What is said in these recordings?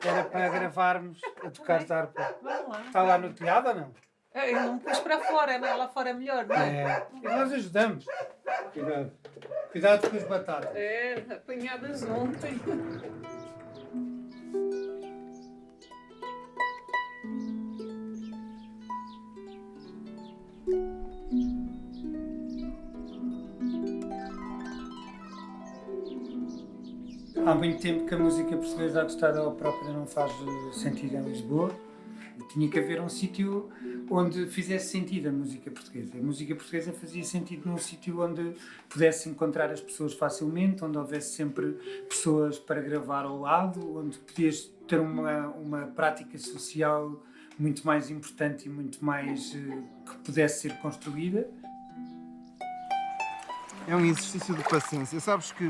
Era para gravarmos a tocar harpa. Vamos lá. Está lá no telhado ou não? Eu não pus para fora, lá fora é melhor, não é? É. E nós ajudamos. Cuidado. Cuidado com as batatas. É, apanhadas ontem. Há muito tempo que a música portuguesa atestada ao próprio não faz sentido em Lisboa. Tinha que haver um sítio onde fizesse sentido a música portuguesa. A música portuguesa fazia sentido num sítio onde pudesse encontrar as pessoas facilmente, onde houvesse sempre pessoas para gravar ao lado, onde podias ter uma prática social muito mais importante e muito mais que pudesse ser construída. É um exercício de paciência. Sabes que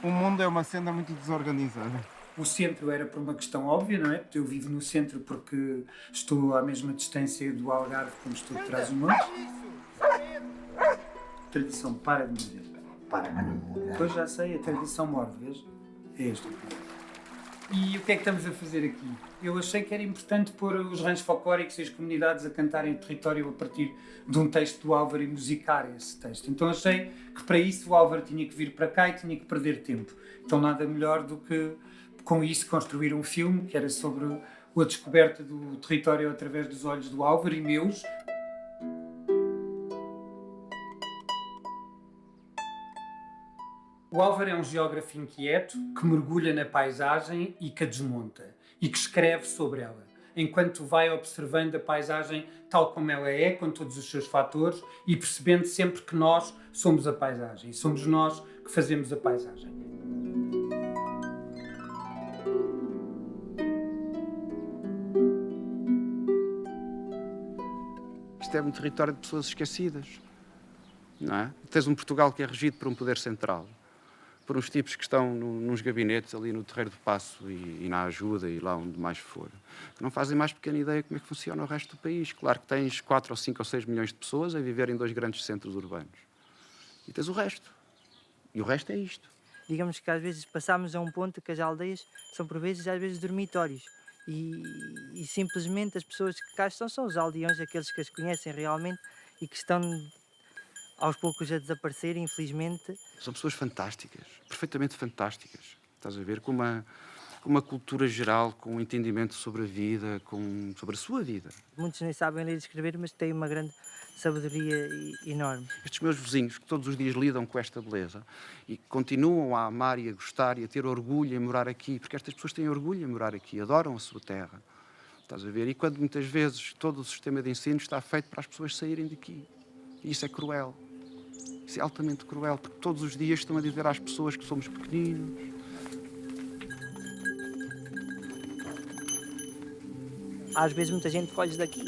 o mundo é uma cena muito desorganizada. O centro era por uma questão óbvia, não é? Eu vivo no centro porque estou à mesma distância do Algarve como estou de Trás-os-Montes. Tradição, para de me dizer. Para. Pois já sei, a tradição morde, vês? É esta. E o que é que estamos a fazer aqui? Eu achei que era importante pôr os ranchos folclóricos e as comunidades a cantarem o território a partir de um texto do Álvaro e musicar esse texto. Então achei que para isso o Álvaro tinha que vir para cá e tinha que perder tempo. Então nada melhor do que com isso construir um filme que era sobre a descoberta do território através dos olhos do Álvaro e meus. O Álvaro é um geógrafo inquieto que mergulha na paisagem e que a desmonta e que escreve sobre ela, enquanto vai observando a paisagem tal como ela é, com todos os seus fatores e percebendo sempre que nós somos a paisagem, somos nós que fazemos a paisagem. Isto é um território de pessoas esquecidas, não é? Tens um Portugal que é regido por um poder central, por uns tipos que estão nos gabinetes ali no Terreiro do Paço e na Ajuda e lá onde mais for, que não fazem mais pequena ideia como é que funciona o resto do país. Claro que tens 4 ou 5 ou 6 milhões de pessoas a viver em 2 grandes centros urbanos. E tens o resto. E o resto é isto. Digamos que às vezes passamos a um ponto que as aldeias são por vezes, às vezes, dormitórios. E simplesmente as pessoas que cá estão são os aldeões, aqueles que as conhecem realmente e que estão aos poucos a desaparecer, infelizmente. São pessoas fantásticas, perfeitamente fantásticas. Estás a ver? Com uma cultura geral, com um entendimento sobre a vida, sobre a sua vida. Muitos nem sabem ler e escrever, mas têm uma grande sabedoria enorme. Estes meus vizinhos que todos os dias lidam com esta beleza e que continuam a amar e a gostar e a ter orgulho em morar aqui, porque estas pessoas têm orgulho em morar aqui, adoram a sua terra. Estás a ver? E quando muitas vezes todo o sistema de ensino está feito para as pessoas saírem daqui. E isso é cruel. Isso é altamente cruel, porque todos os dias estão a dizer às pessoas que somos pequeninos. Às vezes muita gente foge daqui.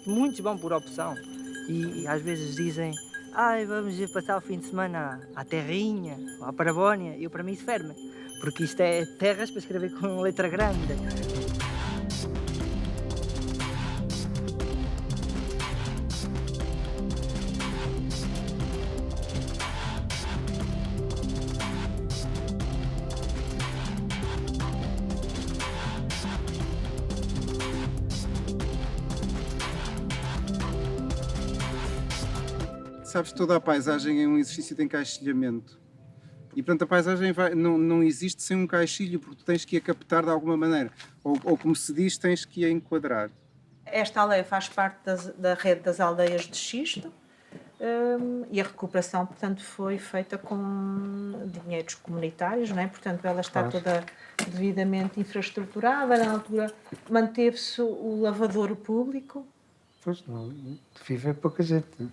Muitos vão por opção. E às vezes dizem: vamos ir passar o fim de semana à Terrinha, ou à Parabónia. Eu, para mim, isso ferma. Porque isto é terras para escrever com letra grande. Sabes, toda a paisagem é um exercício de encaixilhamento. E, portanto, a paisagem não existe sem um caixilho, porque tu tens que a captar de alguma maneira. Ou como se diz, tens que a enquadrar. Esta aldeia faz parte da rede das aldeias de xisto e a recuperação, portanto, foi feita com dinheiros comunitários, não é? Portanto, ela está toda devidamente infraestruturada. Na altura, manteve-se o lavadouro público. Pois não, vive é pouca gente.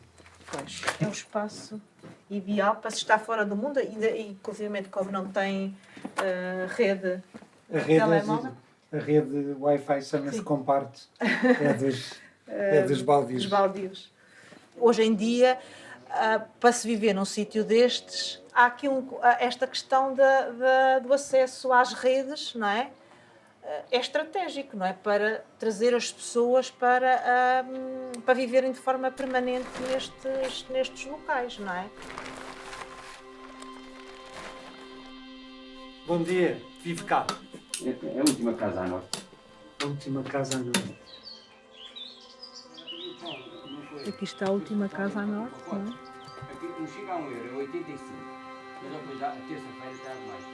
Pois, é um espaço ideal para se estar fora do mundo e inclusive como não tem rede telemóvel. A rede Wi-Fi chama-se Comparte. É dos baldios. Dos baldios. Hoje em dia, para se viver num sítio destes, há aqui esta questão do acesso às redes, não é? É estratégico, não é? Para trazer as pessoas para viverem de forma permanente nestes locais, não é? Bom dia, vive cá. É a última casa à norte. A última casa à noite. Aqui está a última casa à norte, não é? Aqui não chega a €1, é 85. Mas depois já, a terça-feira já é mais.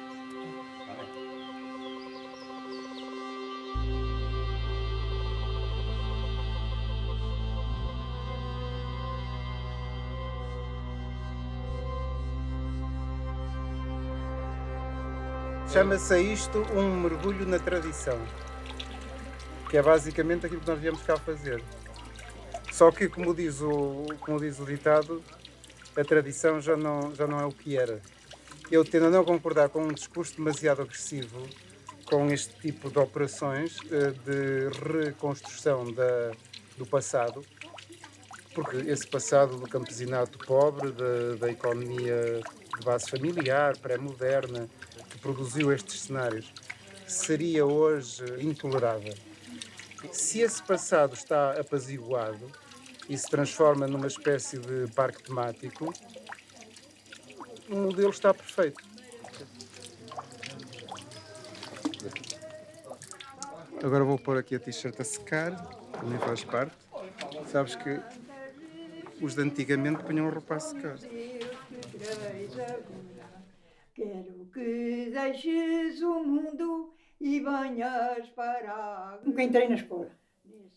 Está bem? Chama-se a isto um mergulho na tradição, que é basicamente aquilo que nós viemos cá fazer. Só que, como diz o ditado, a tradição já não é o que era. Eu tendo a não concordar com um discurso demasiado agressivo com este tipo de operações de reconstrução do passado, porque esse passado do campesinato pobre, da economia de base familiar, pré-moderna, que produziu estes cenários, seria hoje intolerável. Se esse passado está apaziguado e se transforma numa espécie de parque temático, o modelo está perfeito. Agora vou pôr aqui a t-shirt a secar, também faz parte. Sabes que os de antigamente punham a roupa a secar. Quero que deixes o mundo e venhas para a... Nunca entrei na escola.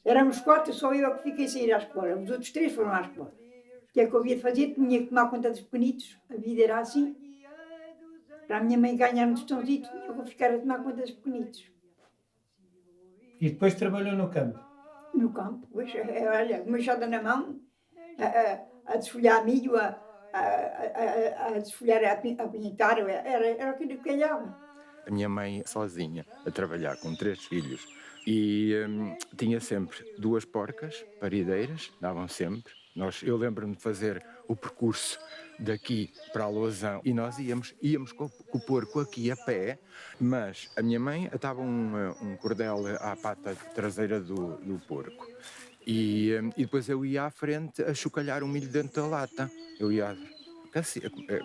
Éramos 4, só eu que fiquei sem ir à escola. Os outros 3 foram à escola. O que é que eu havia de fazer? Tinha que tomar conta dos pequenitos. A vida era assim. Para a minha mãe ganhar um tostãozito, tinha que ficar a tomar conta dos pequenitos. E depois trabalhou no campo? No campo, pois, olha, uma machada na mão, a desfolhar milho, a desfolhar, a pintar, era aquilo que calhava. A minha mãe sozinha, a trabalhar com 3 filhos, e tinha sempre 2 porcas parideiras, davam sempre. Eu lembro-me de fazer o percurso daqui para a Lousão e nós íamos com o porco aqui a pé, mas a minha mãe atava um cordel à pata traseira do porco. E depois eu ia à frente a chocalhar o milho dentro da lata. Eu ia...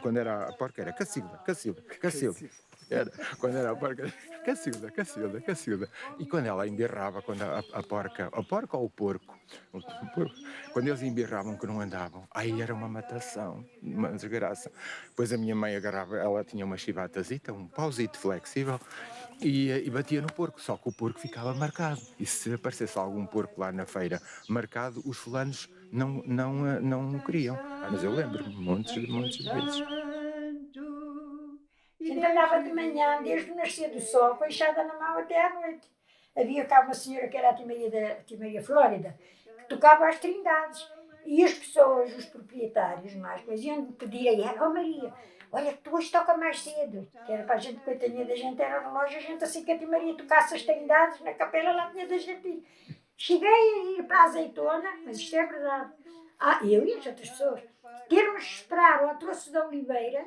Quando era a porca era Cacilda. Era, quando era a porca, Cacilda. E quando ela embirrava, quando a porca ou o porco, quando eles embirravam que não andavam, aí era uma matação, uma desgraça. Depois a minha mãe agarrava, ela tinha uma chivatazita, um pauzito flexível, e batia no porco, só que o porco ficava marcado. E se aparecesse algum porco lá na feira marcado, os fulanos não queriam. Mas eu lembro-me montes de vezes. A gente andava de manhã, desde o nascer do sol, com a enxada na mão até à noite. Havia cá uma senhora que era a Timaria Flórida, que tocava às Trindades. E as pessoas, os proprietários, mais coisas, iam pedir a ela, Maria, olha, tu hoje toca mais cedo. Que era para a gente, coitadinha da gente, era relógio, a gente assim que a Timaria tocasse as Trindades, na capela lá tinha da gente. Cheguei a ir para a Azeitona, mas isto é verdade. Eu e as outras pessoas, termos de esperar ao troço da Oliveira,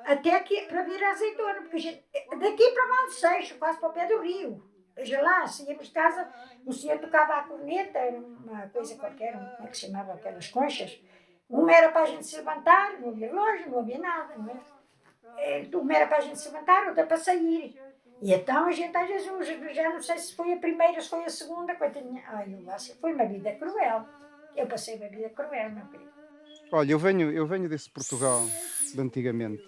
até aqui, para vir a Azeitona, porque a gente, daqui para Valseixo, quase para o pé do rio. Veja lá, saímos de casa, o senhor tocava a corneta, era uma coisa qualquer, como é que se chamava aquelas conchas. Uma era para a gente se levantar, não havia relógio, não havia nada, não é? Uma era para a gente se levantar, outra para sair. E então a gente, às vezes, já não sei se foi a primeira, se foi a segunda, coitadinha. Foi uma vida cruel. Eu passei uma vida cruel, meu querido. Olha, eu venho desse Portugal de antigamente.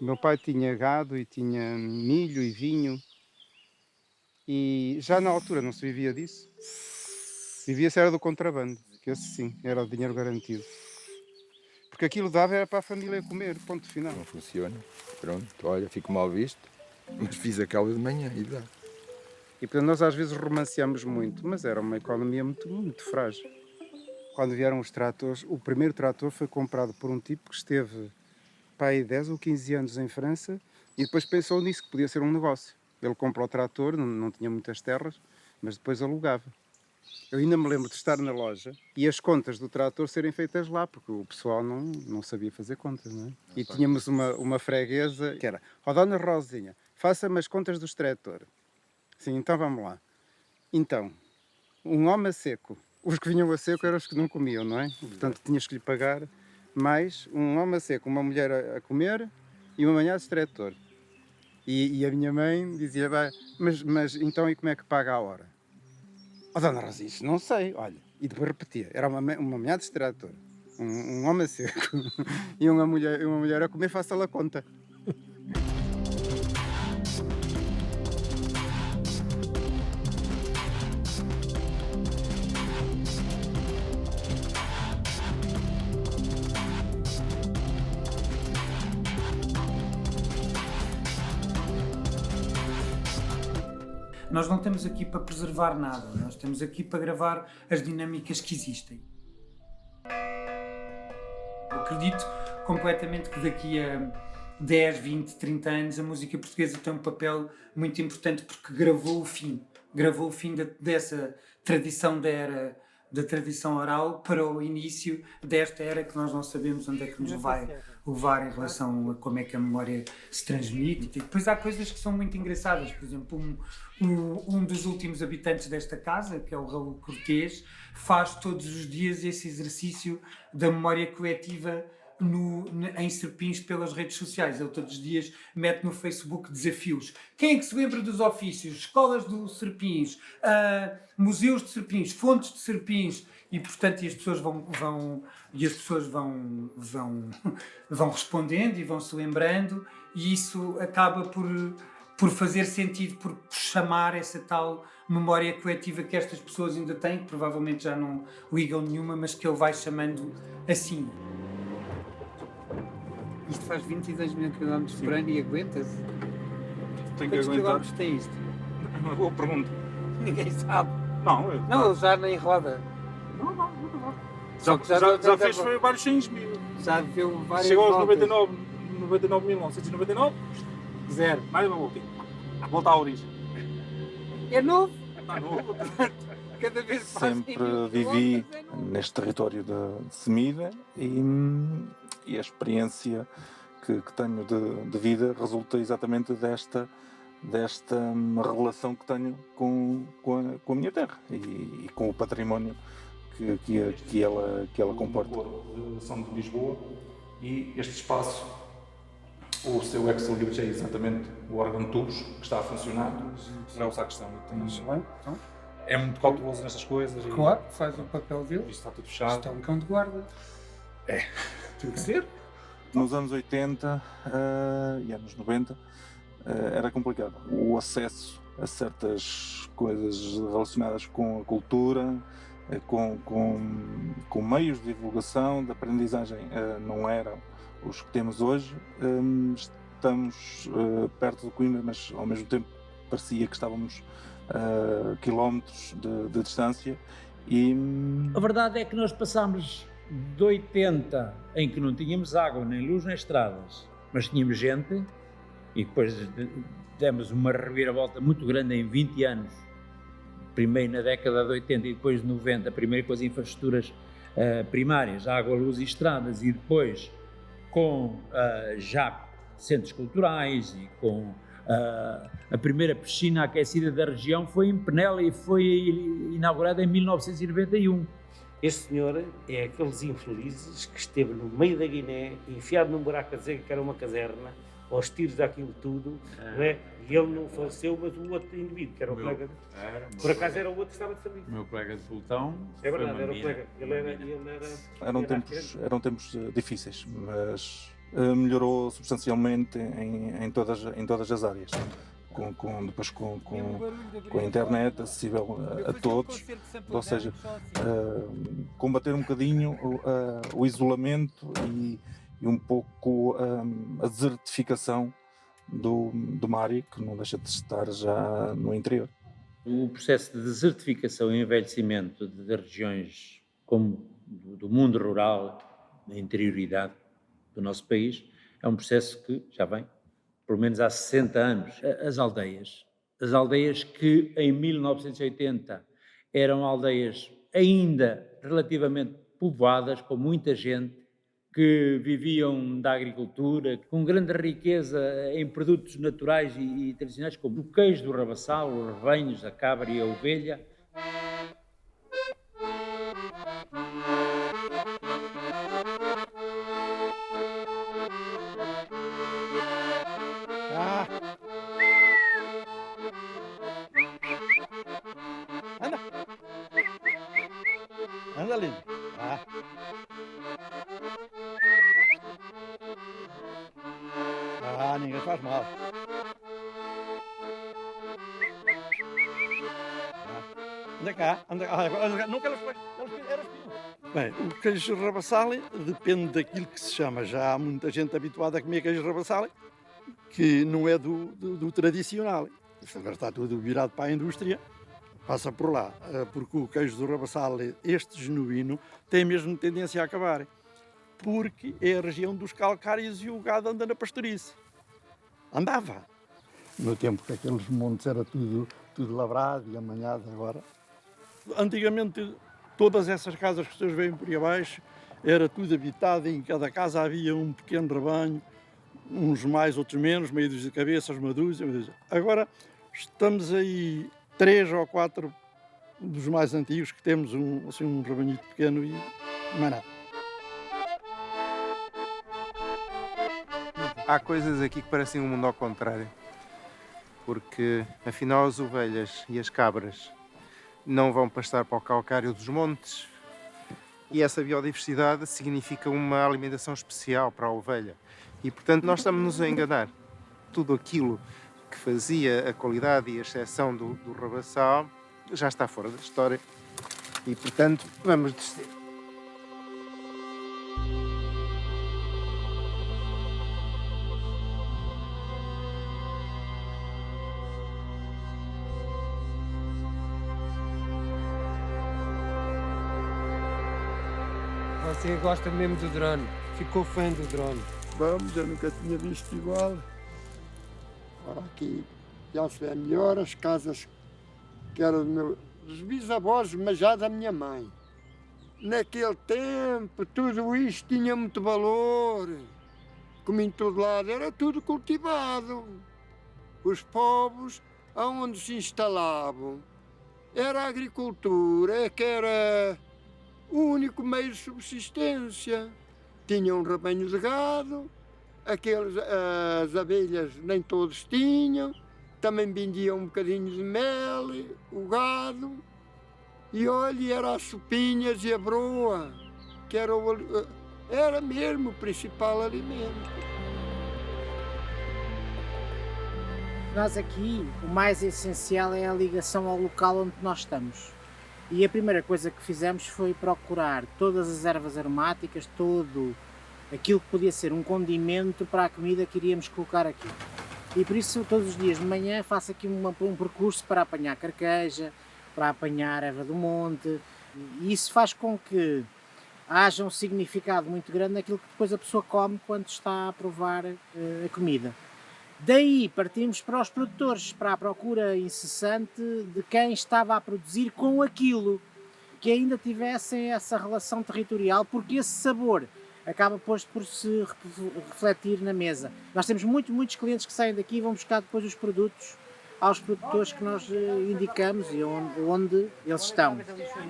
O meu pai tinha gado e tinha milho e vinho. E já na altura não se vivia disso. Vivia-se era do contrabando, que esse sim, era o dinheiro garantido. Porque aquilo dava era para a família comer, ponto final. Não funciona, pronto, olha, fico mal visto, mas fiz aquela de manhã e dá. E portanto nós às vezes romanceamos muito, mas era uma economia muito frágil. Quando vieram os tratores, o primeiro trator foi comprado por um tipo que esteve para aí 10 ou 15 anos em França e depois pensou nisso, que podia ser um negócio. Ele comprou o trator, não tinha muitas terras, mas depois alugava. Eu ainda me lembro de estar na loja e as contas do trator serem feitas lá, porque o pessoal não sabia fazer contas, não é? E tínhamos uma freguesa que era: ó Dona Rosinha, faça-me as contas do trator. Sim, então vamos lá. Então, um homem a seco. Os que vinham a seco eram os que não comiam, não é? Portanto, tinhas que lhe pagar mais um homem a seco, uma mulher a comer e uma manhã de extrator. E a minha mãe dizia, "Bem, mas então e como é que paga a hora? Oh, Dona Rosa, isso não sei, olha. E depois repetia, era uma mulher distratora, um homem seco e uma mulher a comer, faça-lhe a conta. Nós não estamos aqui para preservar nada, nós estamos aqui para gravar as dinâmicas que existem. Eu acredito completamente que daqui a 10, 20, 30 anos a música portuguesa tem um papel muito importante porque gravou o fim dessa tradição da tradição oral para o início desta era que nós não sabemos onde é que nos vai levar em relação a como é que a memória se transmite. E depois há coisas que são muito engraçadas, por exemplo, um dos últimos habitantes desta casa, que é o Raul Cortês, faz todos os dias esse exercício da memória coletiva em Serpins pelas redes sociais. Ele todos os dias mete no Facebook desafios. Quem é que se lembra dos ofícios? Escolas do Serpins, museus de Serpins, fontes de Serpins. E portanto as pessoas vão respondendo e vão se lembrando, e isso acaba por fazer sentido, por chamar essa tal memória coletiva que estas pessoas ainda têm, que provavelmente já não ligam nenhuma, mas que ele vai chamando assim. Isto faz 22 mil km por ano e aguenta-se? Tenho que Quantos aguentar. quilómetros tem isto? É uma boa pergunta. Ninguém sabe. Não, Não, ele já nem roda. já fez foi vários 100 mil. Já deu várias Chegou aos voltas. 99.999, Zero. mais uma volta. Volta à origem. É novo. Está novo. Cada vez que faz Sempre 100.000 vivi quilómetros, neste território de Semida e a experiência que tenho de vida resulta exatamente desta relação que tenho com a minha terra e com o património que ela comporta. São de Lisboa e este espaço, o seu ex-libris é exatamente o órgão de tubos que está a funcionar. Não é o sacristão. Então, É muito cauteloso nestas coisas. E claro, faz o papel dele. isto está tudo Isto fechado. é um cão de guarda. Tem que ser. Nos anos 80 e anos 90 era complicado. O acesso a certas coisas relacionadas com a cultura, com meios de divulgação, de aprendizagem, não eram os que temos hoje. Estamos perto de Coimbra, mas ao mesmo tempo parecia que estávamos quilómetros de distância. A verdade é que nós passámos de 80, em que não tínhamos água, nem luz, nem estradas, mas tínhamos gente, e depois demos uma reviravolta muito grande em 20 anos, primeiro na década de 80 e depois de 90, primeiro com as infraestruturas primárias, água, luz e estradas, e depois com já centros culturais e com a primeira piscina aquecida da região foi em Penela e foi inaugurada em 1991. Este senhor é aqueles infelizes que esteve no meio da Guiné, enfiado num buraco a dizer que era uma caserna, aos tiros daquilo tudo, não é? E ele não faleceu, mas o outro indivíduo, que era o colega, por acaso era o outro que estava de família. O meu colega de pelotão. É verdade, era o colega. Ele era Eram tempos difíceis, mas melhorou substancialmente em todas as áreas. Depois com a internet acessível a todos, ou seja, combater um bocadinho o isolamento e um pouco a desertificação do Mário, que não deixa de estar já no interior. O processo de desertificação e envelhecimento de regiões como do mundo rural, da interioridade do nosso país, é um processo que já vem pelo menos há 60 anos. As aldeias que em 1980 eram aldeias ainda relativamente povoadas, com muita gente, que viviam da agricultura, com grande riqueza em produtos naturais e tradicionais, como o queijo do rabaçal, os rebanhos, a cabra e a ovelha. Anda, lindo. Ninguém faz mal. Anda cá, anda cá. Nunca elas eras. Bem, o queijo rabassale depende daquilo que se chama. Já há muita gente habituada a comer queijo rabassale, que não é do tradicional. Isso agora está tudo virado para a indústria, passa por lá. Porque o queijo do rabassale, este genuíno, tem mesmo tendência a acabar. Porque é a região dos calcários e o gado anda na pastourice. Andava. No tempo que aqueles montes era tudo lavrado e amanhado agora. Antigamente, todas essas casas que vocês veem por aí abaixo, era tudo habitado e em cada casa havia um pequeno rebanho, uns mais, outros menos, meio de cabeças, uma dúzia. Agora estamos aí 3 ou 4 dos mais antigos que temos um rebanhito pequeno e mais nada. Há coisas aqui que parecem um mundo ao contrário, porque afinal as ovelhas e as cabras não vão pastar para o calcário dos montes e essa biodiversidade significa uma alimentação especial para a ovelha e portanto nós estamos-nos a enganar. Tudo aquilo que fazia a qualidade e a exceção do rabassal já está fora da história e portanto vamos descer. Você gosta mesmo do drone, ficou fã do drone. Vamos, eu nunca tinha visto igual. Ora, aqui já se vê melhor as casas que eram dos bisavós, mas já da minha mãe. Naquele tempo, tudo isto tinha muito valor. Como em todo lado, era tudo cultivado. Os povos, aonde se instalavam, era a agricultura, que era o único meio de subsistência. Tinham um rebanho de gado, as abelhas nem todos tinham, também vendiam um bocadinho de mel, o gado, e olha, era as sopinhas e a broa, que era mesmo o principal alimento. Nós aqui, o mais essencial é a ligação ao local onde nós estamos. E a primeira coisa que fizemos foi procurar todas as ervas aromáticas, todo aquilo que podia ser um condimento para a comida que iríamos colocar aqui. E por isso, todos os dias de manhã, faço aqui um percurso para apanhar carqueja, para apanhar erva do monte, e isso faz com que haja um significado muito grande naquilo que depois a pessoa come quando está a provar a comida. Daí partimos para os produtores, para a procura incessante de quem estava a produzir com aquilo, que ainda tivessem essa relação territorial, porque esse sabor acaba depois por se refletir na mesa. Nós temos muitos clientes que saem daqui e vão buscar depois os produtos aos produtores que nós indicamos e onde eles estão.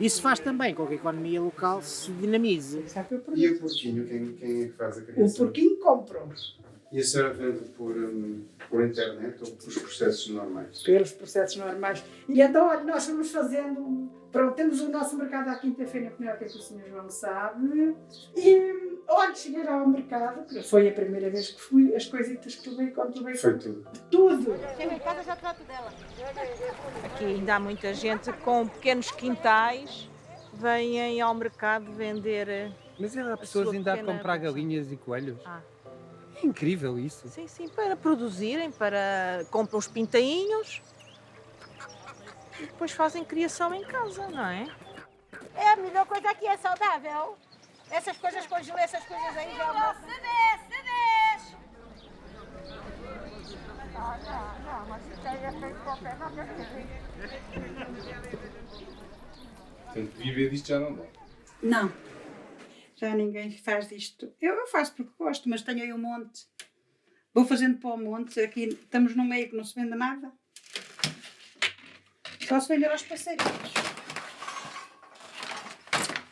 Isso faz também com que a economia local se dinamize. E o porquinho, quem é que faz a criação? O porquinho compram. E a senhora vende por internet ou pelos processos normais? Pelos processos normais. E então, olha, nós vamos fazendo... Pronto, temos o nosso mercado à quinta-feira, que o senhor João sabe. E, olha, cheguei ao mercado, porque foi a primeira vez que fui, as coisitas que levei, quando levei... Foi tudo. Tudo! Chego em casa, já trato dela. Aqui ainda há muita gente com pequenos quintais, vêm ao mercado vender... Mas há pessoas ainda a comprar galinhas e coelhos. É incrível isso. Sim, para produzirem, compram os pintainhos e depois fazem criação em casa, não é? É a melhor coisa aqui, é saudável. Essas coisas, congelei essas coisas aí já... Não, se Não, mas isso aí é feito qualquer Portanto, viver disto já não dá. Não. Já ninguém faz disto. Eu faço porque gosto, mas tenho aí um monte. Vou fazendo para o monte. Aqui estamos num meio que não se vende nada. Só se vender aos passarinhos.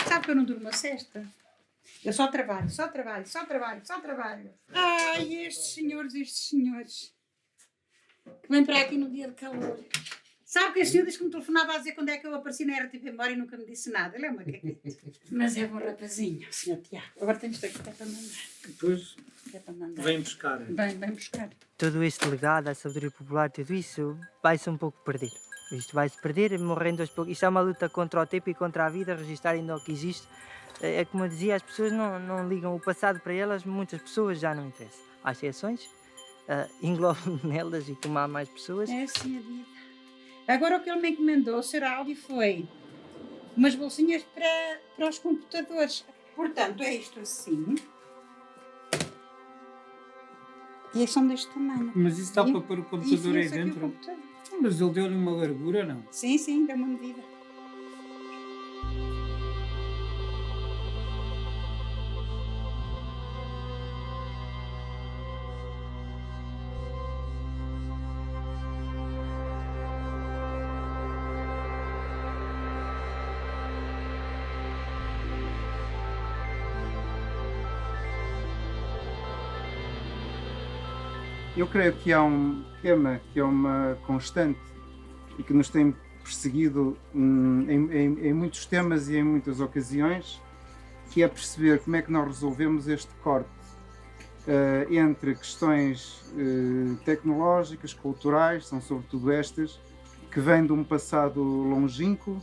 Sabe que eu não durmo a sesta? Eu só trabalho. Ai, estes senhores. Que vêm para aqui no dia de calor. Sabe que as senhoras que me telefonava a dizer quando é que eu apareci na RTP Memória e nunca me disse nada. Ele é uma caqueta. Mas é bom rapazinho, senhor Tiago. Agora tenho isto aqui que é para mandar. Depois Que é para mandar. vem buscar. Vem buscar. Todo este legado, a sabedoria popular, tudo isso vai-se um pouco perder. Isto vai-se perder, morrendo aos poucos. Isto é uma luta contra o tempo e contra a vida, registrar ainda o que existe. É como eu dizia, as pessoas não ligam o passado para elas, muitas pessoas já não interessam. Há exceções, englobam nelas e como há mais pessoas. É assim a vida. Agora o que ele me encomendou, o Sr. Aldi, foi umas bolsinhas para os computadores. Portanto, é isto assim. E são deste tamanho. Mas isso dá para pôr o computador aí dentro? Mas ele deu-lhe uma largura, não? Sim, deu uma medida. Eu creio que há um tema que é uma constante e que nos tem perseguido em muitos temas e em muitas ocasiões, que é perceber como é que nós resolvemos este corte entre questões tecnológicas, culturais, são sobretudo estas, que vêm de um passado longínquo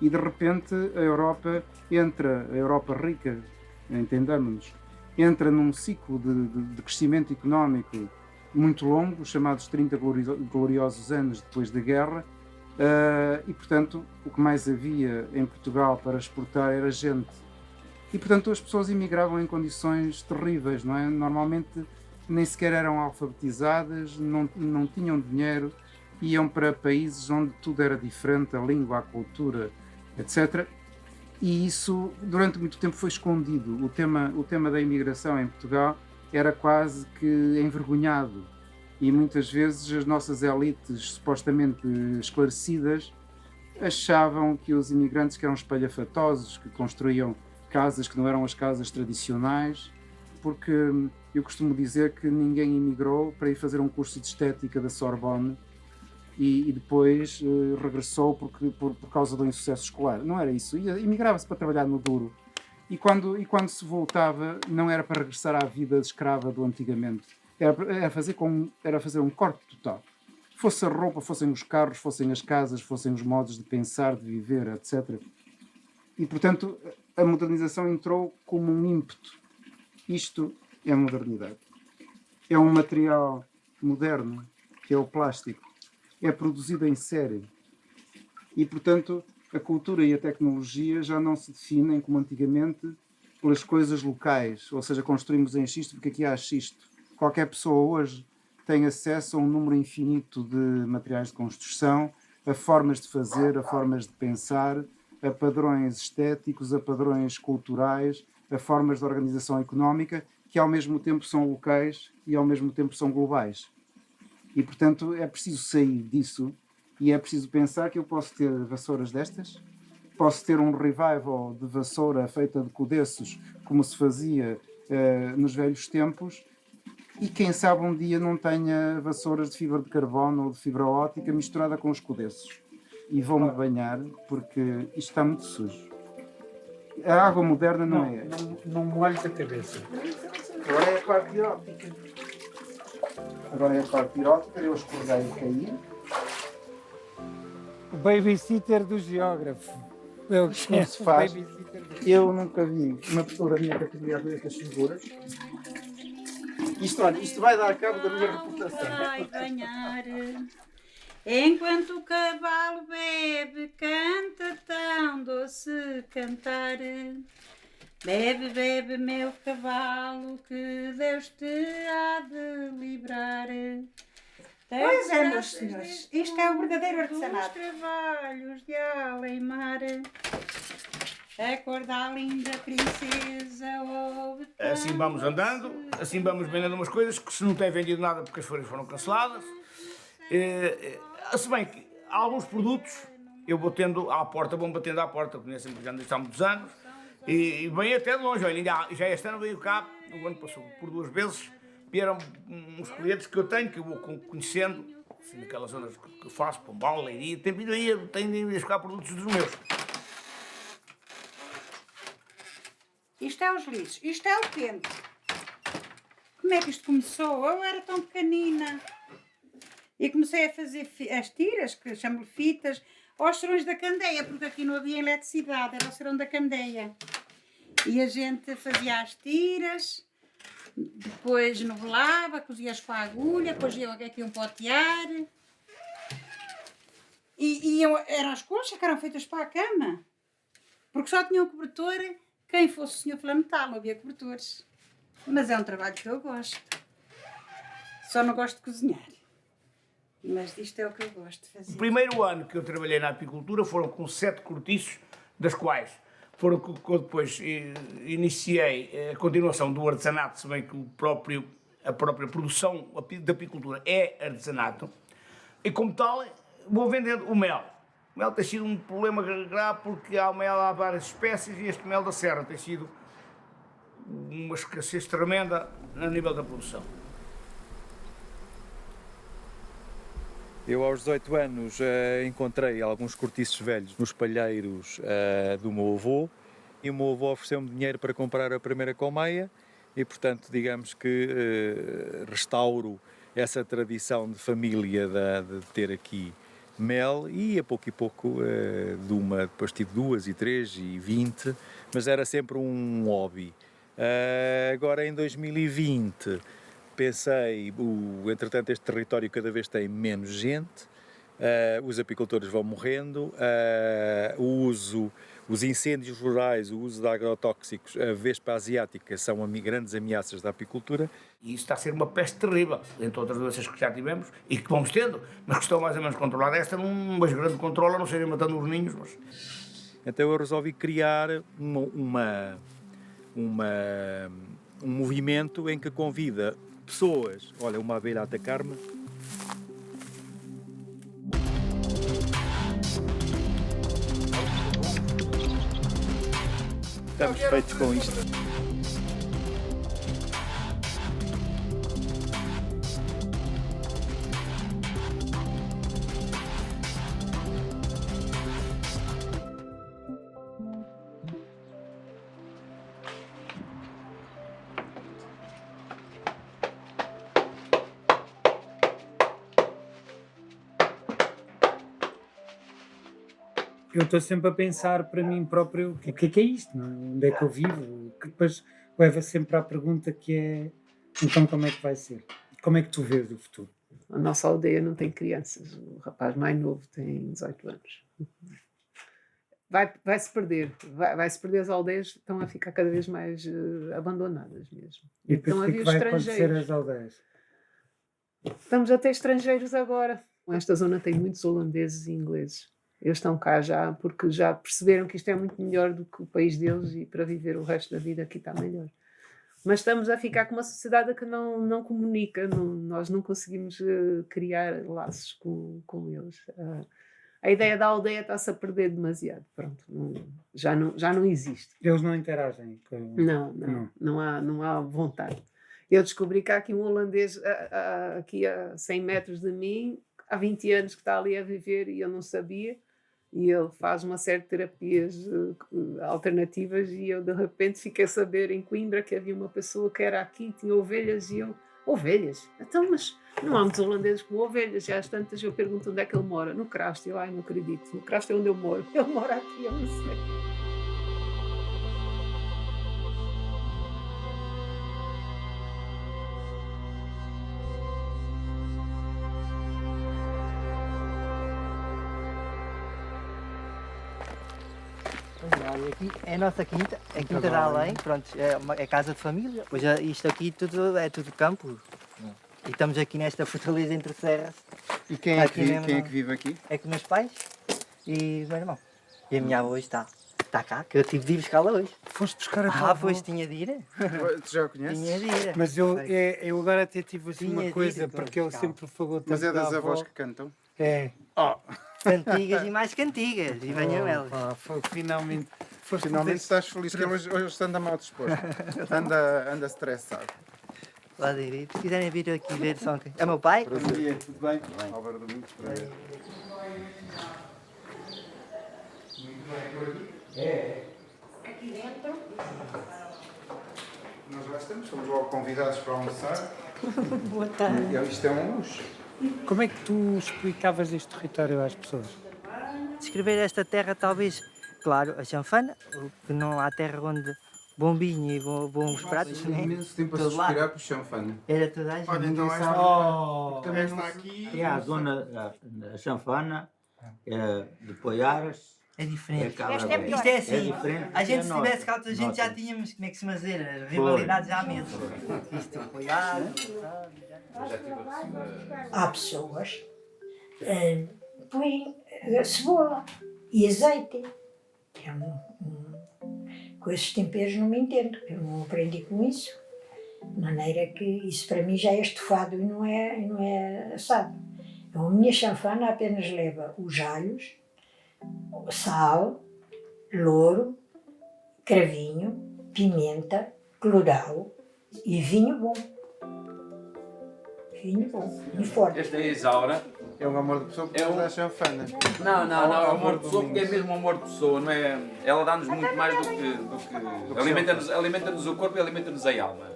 e de repente a Europa rica, entendamos-nos, entra num ciclo de crescimento económico muito longo, os chamados 30 gloriosos anos depois da guerra, e portanto o que mais havia em Portugal para exportar era gente. E portanto as pessoas emigravam em condições terríveis, não é? Normalmente nem sequer eram alfabetizadas, não tinham dinheiro, iam para países onde tudo era diferente, a língua, a cultura, etc. E isso durante muito tempo foi escondido. O tema da imigração em Portugal era quase que envergonhado e muitas vezes as nossas elites supostamente esclarecidas achavam que os imigrantes que eram espalhafatosos, que construíam casas que não eram as casas tradicionais, porque eu costumo dizer que ninguém imigrou para ir fazer um curso de estética da Sorbonne e depois regressou por causa do insucesso escolar. Não era isso. Imigrava-se para trabalhar no duro. E quando se voltava, não era para regressar à vida escrava do antigamente. Era fazer um corte total. Fosse a roupa, fossem os carros, fossem as casas, fossem os modos de pensar, de viver, etc. E, portanto, a modernização entrou como um ímpeto. Isto é a modernidade. É um material moderno, que é o plástico. É produzido em série. E, portanto, a cultura e a tecnologia já não se definem como antigamente pelas coisas locais, ou seja, construímos em xisto porque aqui há xisto. Qualquer pessoa hoje tem acesso a um número infinito de materiais de construção, a formas de fazer, a formas de pensar, a padrões estéticos, a padrões culturais, a formas de organização económica, que ao mesmo tempo são locais e ao mesmo tempo são globais. E, portanto, é preciso sair disso e é preciso pensar que eu posso ter vassouras destas, posso ter um revival de vassoura feita de codeços, como se fazia nos velhos tempos, e quem sabe um dia não tenha vassouras de fibra de carbono ou de fibra óptica misturada com os codeços. E vou-me banhar porque isto está muito sujo. A água moderna não é esta. Não molhes a cabeça. Agora é a parte óptica. Eu escorreguei e caí. O babysitter do geógrafo. Não se faz. Eu nunca vi uma pessoa da minha categoria a ver estas figuras. Isto vai dar cabo da minha reputação. Vai banhar, enquanto o cavalo bebe, canta tão doce cantar. Bebe, bebe, meu cavalo, que Deus te há de livrar. Pois é, meus senhores, isto é o verdadeiro artesanato. Dos trabalhos de Alemar, a cor da linda princesa ouve. Assim vamos andando, assim vamos vendendo umas coisas que se não tem vendido nada porque as feiras foram canceladas. Se bem que alguns produtos eu vou tendo à porta, vão batendo à porta, conhecem-me já há muitos anos. E vem até de longe, olha, já este ano veio cá, o ano passou por 2 vezes, vieram uns clientes que eu tenho, que eu vou conhecendo, assim, naquelas zonas que faço, Pombal, Leiria, tenho vindo aí a buscar produtos dos meus. Isto é os lixos, isto é o quente. Como é que isto começou? Eu era tão pequenina. E comecei a fazer as tiras, que chamo-lhe fitas, aos serões da candeia, porque aqui não havia eletricidade, era o serão da candeia. E a gente fazia as tiras, depois novelava, cozia-as com a agulha, depois ia aqui um potear. Eram as colchas que eram feitas para a cama, porque só tinha um cobertor quem fosse o senhor Flamental, não havia cobertores. Mas é um trabalho que eu gosto. Só não gosto de cozinhar. Mas isto é o que eu gosto de fazer. O primeiro ano que eu trabalhei na apicultura foram com 7 cortiços, das quais foram que eu depois iniciei a continuação do artesanato, se bem que a própria produção da apicultura é artesanato. E como tal, vou vendendo o mel. O mel tem sido um problema grave porque há mel, há várias espécies e este mel da serra tem sido uma escassez tremenda a nível da produção. Eu aos 18 anos encontrei alguns cortiços velhos nos palheiros do meu avô e o meu avô ofereceu-me dinheiro para comprar a primeira colmeia e, portanto, digamos que restauro essa tradição de família de ter aqui mel e a pouco depois tive 2 e 3 e 20, mas era sempre um hobby. Agora em 2020 pensei, entretanto este território cada vez tem menos gente, os apicultores vão morrendo, os incêndios rurais, o uso de agrotóxicos, a vespa asiática são grandes ameaças da apicultura. E isso está a ser uma peste terrível, entre outras doenças que já tivemos e que vamos tendo, mas que estão mais ou menos controladas. Esta não vejo grande controle, a não serem matando os ninhos. Mas... Então eu resolvi criar um movimento em que convida pessoas, olha, uma abelha a atacar-me. Estamos feitos com isto. Eu estou sempre a pensar para mim próprio o que é isto, não é? Onde é que eu vivo, que depois leva sempre à pergunta que é então como é que vai ser? Como é que tu vês o futuro? A nossa aldeia não tem crianças, o rapaz mais novo tem 18 anos. Vai-se perder, vai-se perder, as aldeias estão a ficar cada vez mais abandonadas mesmo. E depois o que é que vai acontecer às aldeias? Estamos a ter estrangeiros agora. Esta zona tem muitos holandeses e ingleses. Eles estão cá já porque já perceberam que isto é muito melhor do que o país deles e para viver o resto da vida aqui está melhor. Mas estamos a ficar com uma sociedade que não comunica, nós não conseguimos criar laços com eles. A ideia da aldeia está-se a perder demasiado, pronto, já não existe. Eles não interagem? Não há vontade. Eu descobri que há aqui um holandês aqui a 100 metros de mim, há 20 anos que está ali a viver e eu não sabia. E ele faz uma série de terapias alternativas e eu de repente fiquei a saber em Coimbra que havia uma pessoa que era aqui, tinha ovelhas e eu... Ovelhas? Então, mas não há muitos holandeses com ovelhas. Já às tantas eu pergunto onde é que ele mora. No Crasto. Eu, não acredito. No Crasto é onde eu moro. Ele mora aqui, eu não sei. Aqui é a nossa quinta, a quinta da além, pronto, é casa de família. Pois isto aqui é tudo campo. E estamos aqui nesta fortaleza entre serras. E quem é que vive aqui? É com meus pais e o meu irmão. E a minha avó está cá, que eu tive de ir buscá-la hoje. Foste buscar a tua avó? Pois tinha de ir. Tu já a conheces? Tinha de ir. Mas eu agora até tive assim uma coisa, porque ele sempre falou tanto. Mas é das da avós avó. que cantam? É. Cantigas e mais cantigas. E venham elas. Finalmente. Finalmente estás feliz, que ele hoje anda mal disposto. Anda estressado. Lá direito. Se quiserem vir aqui ver, são aqui. É meu pai? Prazer. Tudo bem? Álvaro Domingos, prazer. É. Aqui dentro. Nós lá estamos, somos logo convidados para almoçar. Boa tarde. Isto é um luxo. Como é que tu explicavas este território às pessoas? Descrever esta terra, talvez, claro, a chanfana, que não há terra onde bombinho e bons pratos, né? Imenso tempo a suspirar por chanfana. Era toda a gente. Olha, então também está aqui. É a zona da chanfana, de Poiares. É diferente. Isto é assim. diferente. A gente, é se nossa. tivesse cá, a gente já tínhamos, como é que se dizer, rivalidades à mesa. Isto apoiado. Há pessoas que põem cebola e azeite. Com esses temperos não me entendo, eu não aprendi com isso. De maneira que isso para mim já é estofado e não é assado. Então, a minha chanfana apenas leva os alhos, sal, louro, cravinho, pimenta, colorau e vinho bom. Vinho bom, vinho forte. Esta é a Isaura. É um amor de pessoa porque é chanfana. Não, é um amor de pessoa porque é mesmo um amor de pessoa, não é? Ela dá-nos muito mais do que alimenta-nos o corpo e alimenta-nos a alma.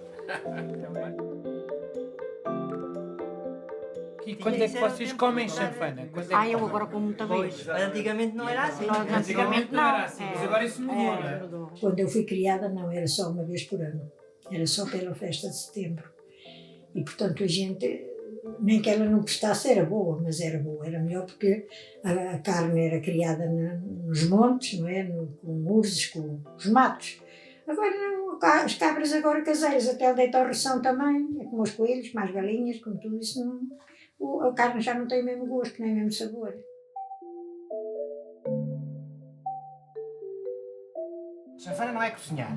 E quando é que vocês comem chanfana? Eu agora como muita vez. Mas antigamente não era assim. Antigamente não era assim, mas agora isso mudou, não é? Quando eu fui criada não era só uma vez por ano, era só pela festa de setembro. E portanto a gente, nem que ela não gostasse, era boa, mas era boa, era melhor porque a carne era criada nos montes, não é? Com urzes, com os matos. Agora não, as cabras agora caseiras, até deitam ração também, é como os coelhos, como as galinhas, como tudo isso, a carne já não tem o mesmo gosto, nem o mesmo sabor. Chanfana não é cozinhar.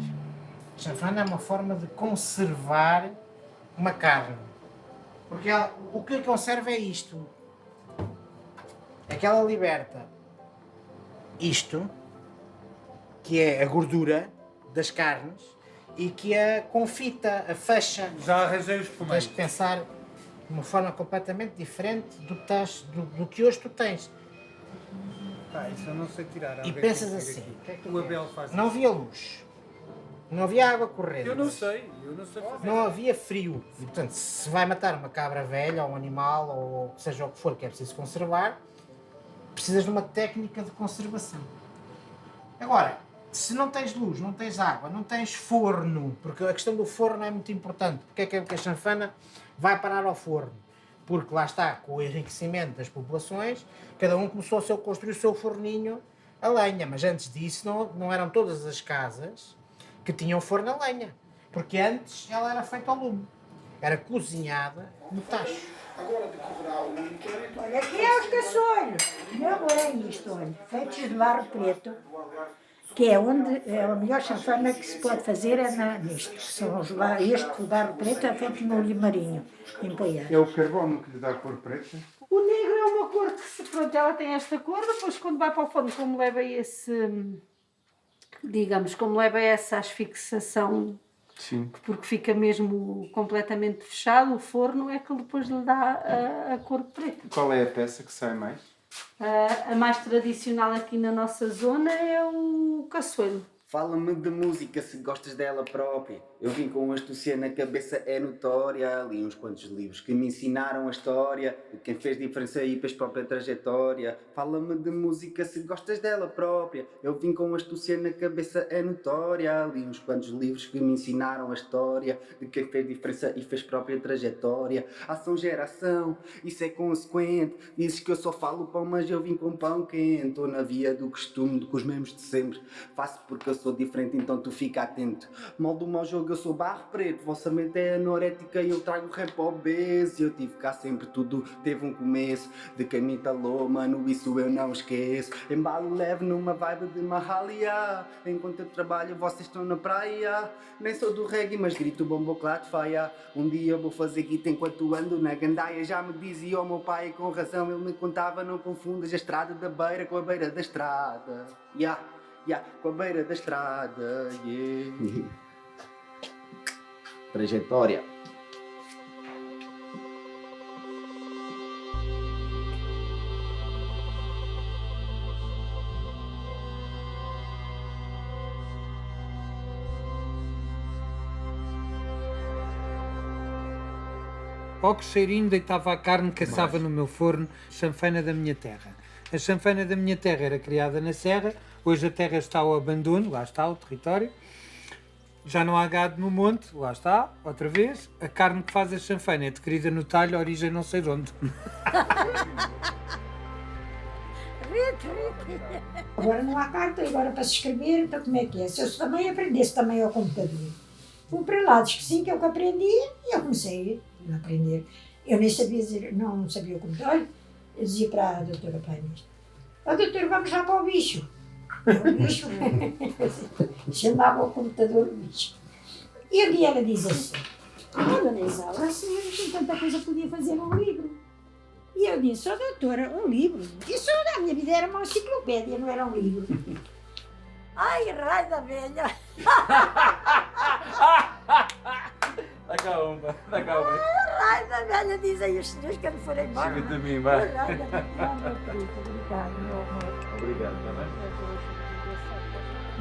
Chanfana é uma forma de conservar uma carne. Porque o que conserva é isto. É que ela liberta isto, que é a gordura das carnes, e que a confita, a fecha. Já arranjei os poméis. Tens que pensar de uma forma completamente diferente do que hoje tu tens. Isso eu não sei tirar. E pensas assim, O Abel faz não havia luz, não havia água corrente. Eu não sei fazer. Não havia frio. E, portanto, se vai matar uma cabra velha, ou um animal, ou seja o que for que é preciso conservar, precisas de uma técnica de conservação. Agora, se não tens luz, não tens água, não tens forno, porque a questão do forno é muito importante. Porque é que a chanfana vai parar ao forno? Porque lá está, com o enriquecimento das populações, cada um começou a construir o seu forninho a lenha. Mas antes disso não eram todas as casas que tinham forno a lenha. Porque antes ela era feita ao lume. Era cozinhada no tacho. Agora de cobrar o olha, aqui é os caçolhos. Meu amor, é isto, olha, feitos de barro preto, que é onde a melhor chanfana que se pode fazer é nisto. Este barro preto é feito no limarinho, em Poiares. É o carbono que lhe dá a cor preta? O negro é uma cor que, pronto, ela tem esta cor, depois quando vai para o forno, como leva como leva essa asfixação, sim, porque fica mesmo completamente fechado, o forno é que depois lhe dá a cor preta. Qual é a peça que sai mais? A mais tradicional aqui na nossa zona é o caçoeiro. Fala-me de música se gostas dela própria. Eu vim com uma astúcia na cabeça, é notória. Li uns quantos livros que me ensinaram a história de quem fez diferença e fez própria trajetória. Fala-me de música se gostas dela própria. Eu vim com uma astúcia na cabeça, é notória. Li uns quantos livros que me ensinaram a história de quem fez diferença e fez própria trajetória. Ação, geração, isso é consequente. Dizes que eu só falo pão, mas eu vim com pão quente. Estou na via do costume, com os mesmos de sempre. Faço porque eu sou diferente, então tu fica atento. Moldo o mau jogo, eu sou barro preto. Vossa mente é anorética e eu trago rap obeso. Eu tive cá sempre, tudo teve um começo. De quem me entalou, mano, isso eu não esqueço. Embalo leve numa vibe de Mahalia. Enquanto eu trabalho, vocês estão na praia. Nem sou do reggae, mas grito bomboclado faia. Um dia eu vou fazer guita enquanto ando na gandaia. Já me dizia o meu pai, com razão ele me contava. Não confundas a estrada da beira com a beira da estrada. Com a beira da estrada, Trajetória. Ó que cheirinho, deitava a carne, caçava no meu forno, chanfana da minha terra. A chanfana da minha terra era criada na serra, hoje a terra está ao abandono, lá está o território. Já não há gado no monte, lá está, outra vez. A carne que faz a chanfana é adquirida no talho, origem não sei de onde. Agora não há carta, agora para se escrever, então como é que é? Se eu também aprendesse também ao computador. Fui para lá, diz que sim, que eu que aprendi, e eu comecei a aprender. Eu nem sabia dizer, não sabia o computador, eu dizia para a doutora Painista, ó doutor, vamos lá para o bicho. O bicho, chamava o computador o bicho. E um dia ela diz assim, dona Isaura, a senhora tem tanta coisa que podia fazer num livro. E eu disse, ó doutora, um livro? Isso na minha vida era uma enciclopédia, não era um livro. Ai, raio da velha! Dá calma, dá calma. Raio da velha, dizem os senhores que eu não forem embora. Chega de mim, vai. Obrigado, meu amor. Obrigado, está bem?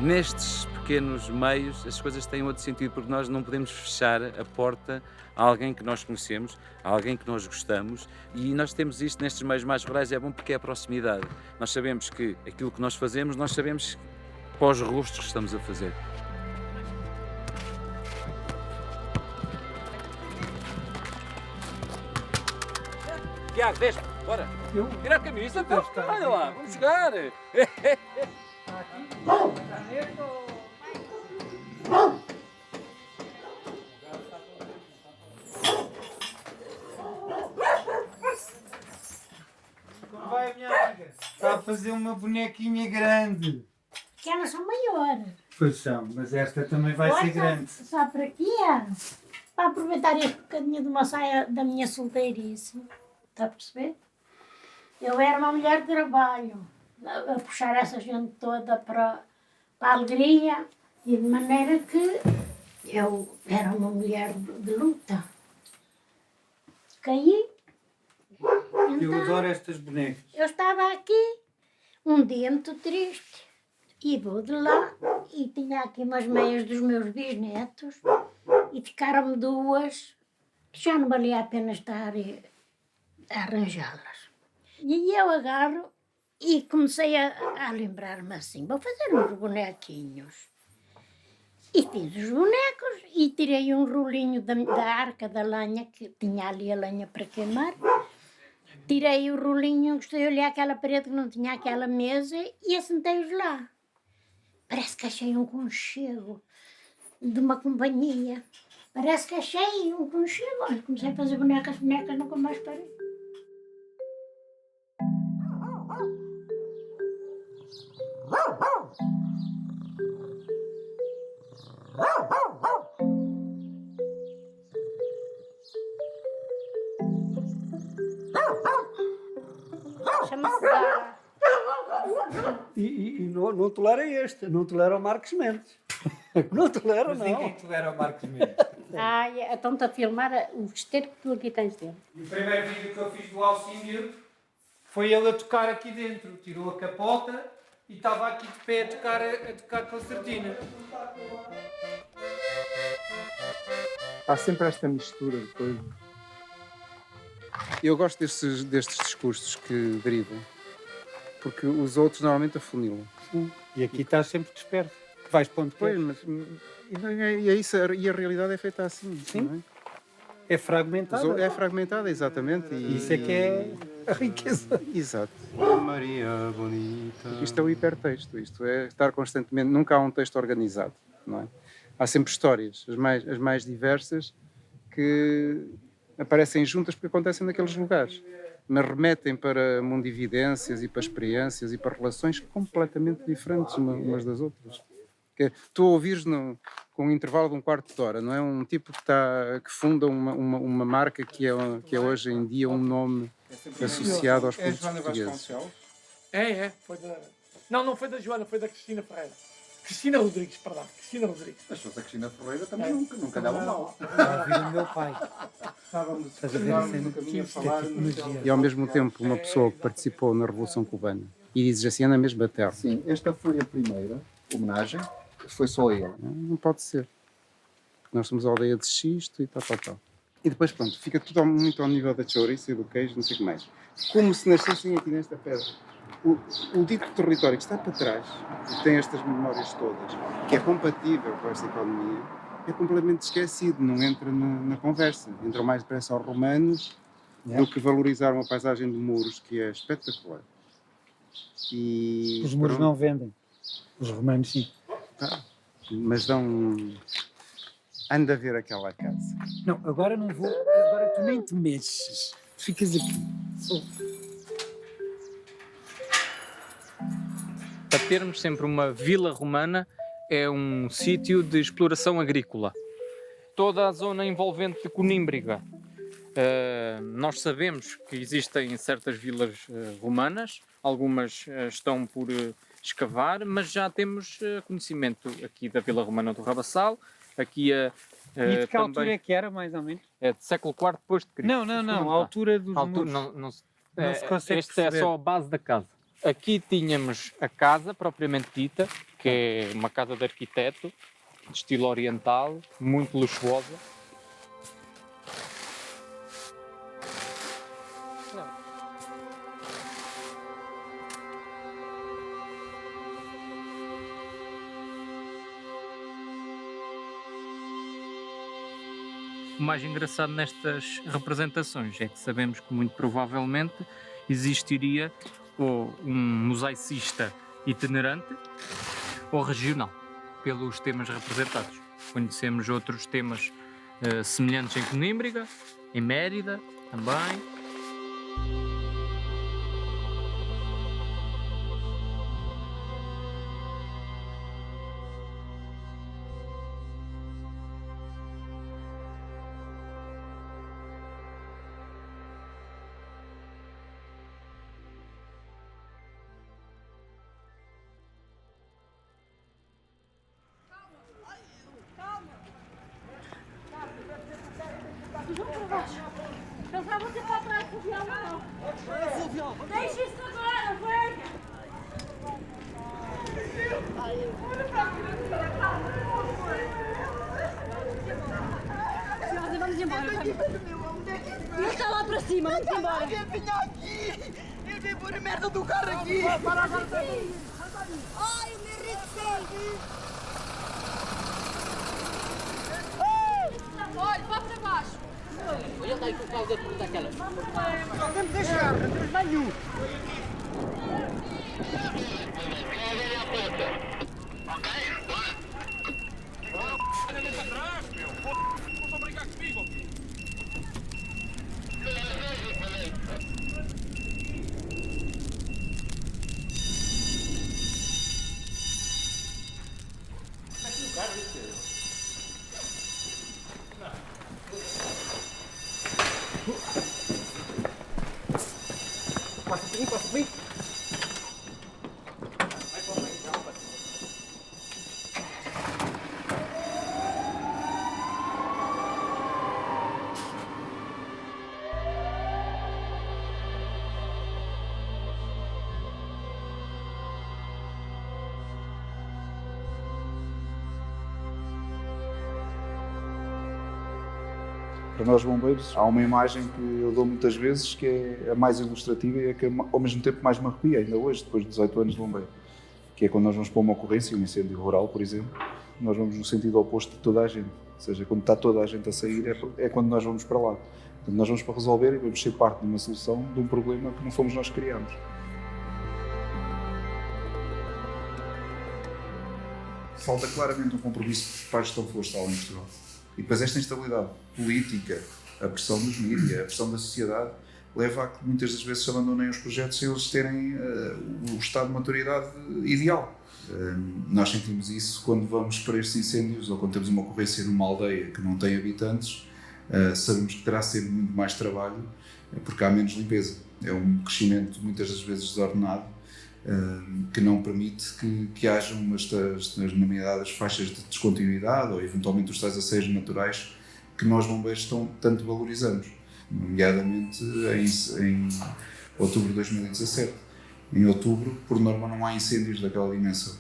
Nestes pequenos meios as coisas têm outro sentido, porque nós não podemos fechar a porta a alguém que nós conhecemos, a alguém que nós gostamos, e nós temos isto nestes meios mais rurais, é bom porque é a proximidade. Nós sabemos que aquilo que nós fazemos, nós sabemos para os rostos que estamos a fazer. Tiago, deixa, bora. Tira a camisa, olha lá, vamos jogar. Vai, minha amiga. Está a fazer uma bonequinha grande. Que elas são maiores. Pois são, mas esta também vai ser grande. Só para quê? Para aproveitar este bocadinho de uma saia da minha solteirice. Está a perceber? Eu era uma mulher de trabalho, a puxar essa gente toda para a alegria, e de maneira que eu era uma mulher de luta. Caí. Eu adoro estas bonecas. Eu estava aqui um dia muito triste e vou de lá e tinha aqui umas meias dos meus bisnetos e ficaram-me duas que já não valia a pena estar a arranjá-las. E eu agarro e comecei a lembrar-me assim, vou fazer uns bonequinhos. E fiz os bonecos e tirei um rolinho da arca da lenha, que tinha ali a lenha para queimar. Tirei o rolinho, gostei de olhar aquela parede que não tinha aquela mesa e assentei-os lá. Parece que achei um conchego de uma companhia. Parece que achei um conchego. Olha, comecei a fazer bonecas, nunca mais parei. Chama-se Zara. E não tolera este, não tolera o Marcos Mendes. Não tolera, mas não. ninguém tolera o Marcos Mendes. Ai, estão-te a filmar o vestido que tu aqui tens dentro. O primeiro vídeo que eu fiz do Alcímio foi ele a tocar aqui dentro. Tirou a capota e estava aqui de pé a tocar concertina. Há sempre esta mistura de coisas. Eu gosto destes discursos que derivam, porque os outros normalmente afunilam. E aqui estás sempre desperto, que vais para onde Pois, queres. mas e a realidade é feita assim. Sim. Não é fragmentada. É fragmentada, exatamente. E isso é que é a riqueza. Exato. Maria bonita. Isto é o hipertexto, isto é estar constantemente, nunca há um texto organizado, não é? Há sempre histórias, as mais diversas, que aparecem juntas porque acontecem naqueles lugares, mas remetem para mundividências e para experiências e para relações completamente diferentes umas das outras. Tu ouvires com um intervalo de um quarto de hora, não é? Um tipo que funda uma marca que é hoje em dia um nome associado aos produtos portugueses. Foi da... Não foi da Joana, foi da Cristina Ferreira. Cristina Rodrigues, perdão. Cristina Rodrigues. Mas se fosse a Cristina Ferreira também nunca dava mal. Já viram o meu pai. Estávamos no caminho a falar. E ao mesmo tempo uma pessoa que participou na Revolução Cubana e dizes assim, é na mesma terra. Sim, esta foi a primeira homenagem, foi só ele. Não pode ser. Nós somos a aldeia de Xisto e tal. E depois, pronto, fica tudo muito ao nível da chouriça e do queijo, não sei o que mais. Como se nascessem aqui nesta pedra. O dito território que está para trás, que tem estas memórias todas, que é compatível com esta economia, é completamente esquecido, não entra na conversa. Entram mais depressa aos romanos do que valorizaram a paisagem de Muros, que é espetacular. E Os muros não vendem. Os romanos sim. Mas dão... Anda a ver aquela casa. Não, agora não vou. Agora tu nem te mexes. Ficas aqui. Para termos sempre uma vila romana, é um sítio de exploração agrícola. Toda a zona envolvente de Conímbriga. Nós sabemos que existem certas vilas romanas, algumas estão por escavar, mas já temos conhecimento aqui da Vila Romana do Rabassal. Aqui E de que também altura é que era, mais ou menos? é do século IV depois de Cristo. Não, a altura dos muros. Não se consegue Este perceber. é só a base da casa. Aqui tínhamos a casa propriamente dita, que é uma casa de arquiteto, de estilo oriental, muito luxuosa. O mais engraçado nestas representações é que sabemos que muito provavelmente existiria ou um mosaicista itinerante ou regional, pelos temas representados. Conhecemos outros temas semelhantes em Conímbriga, em Mérida também. Não vai você para trás com o violão, não. Deixa isso agora, venha. Vamos embora. Ele está lá para cima, vamos embora. Ele vinha aqui. Ele veio pôr a merda do carro aqui. Ai, o meu rito. Olha, vá para baixo. Olha daí com o carro dentro daquela. Não temos a chave, não temos nenhum. Passa por mim, passa por mim. Para nós bombeiros, há uma imagem que eu dou muitas vezes que é a mais ilustrativa e é que ao mesmo tempo mais me arrepia, ainda hoje, depois de 18 anos de bombeiro. Que é quando nós vamos para uma ocorrência, um incêndio rural, por exemplo, nós vamos no sentido oposto de toda a gente. Ou seja, quando está toda a gente a sair, é quando nós vamos para lá. Portanto, nós vamos para resolver e vamos ser parte de uma solução de um problema que não fomos nós que criámos. Falta claramente um compromisso para a gestão florestal em Portugal. E depois esta instabilidade política, a pressão dos mídias, a pressão da sociedade, leva a que muitas das vezes se abandonem os projetos sem eles terem o estado de maturidade ideal. Nós sentimos isso quando vamos para estes incêndios ou quando temos uma ocorrência numa aldeia que não tem habitantes, sabemos que terá sempre muito mais trabalho porque há menos limpeza. É um crescimento muitas das vezes desordenado que não permite que haja as denominadas faixas de descontinuidade ou eventualmente os tais aceiros naturais que nós bombeiros tanto valorizamos, nomeadamente em outubro de 2017. Em outubro, por norma, não há incêndios daquela dimensão.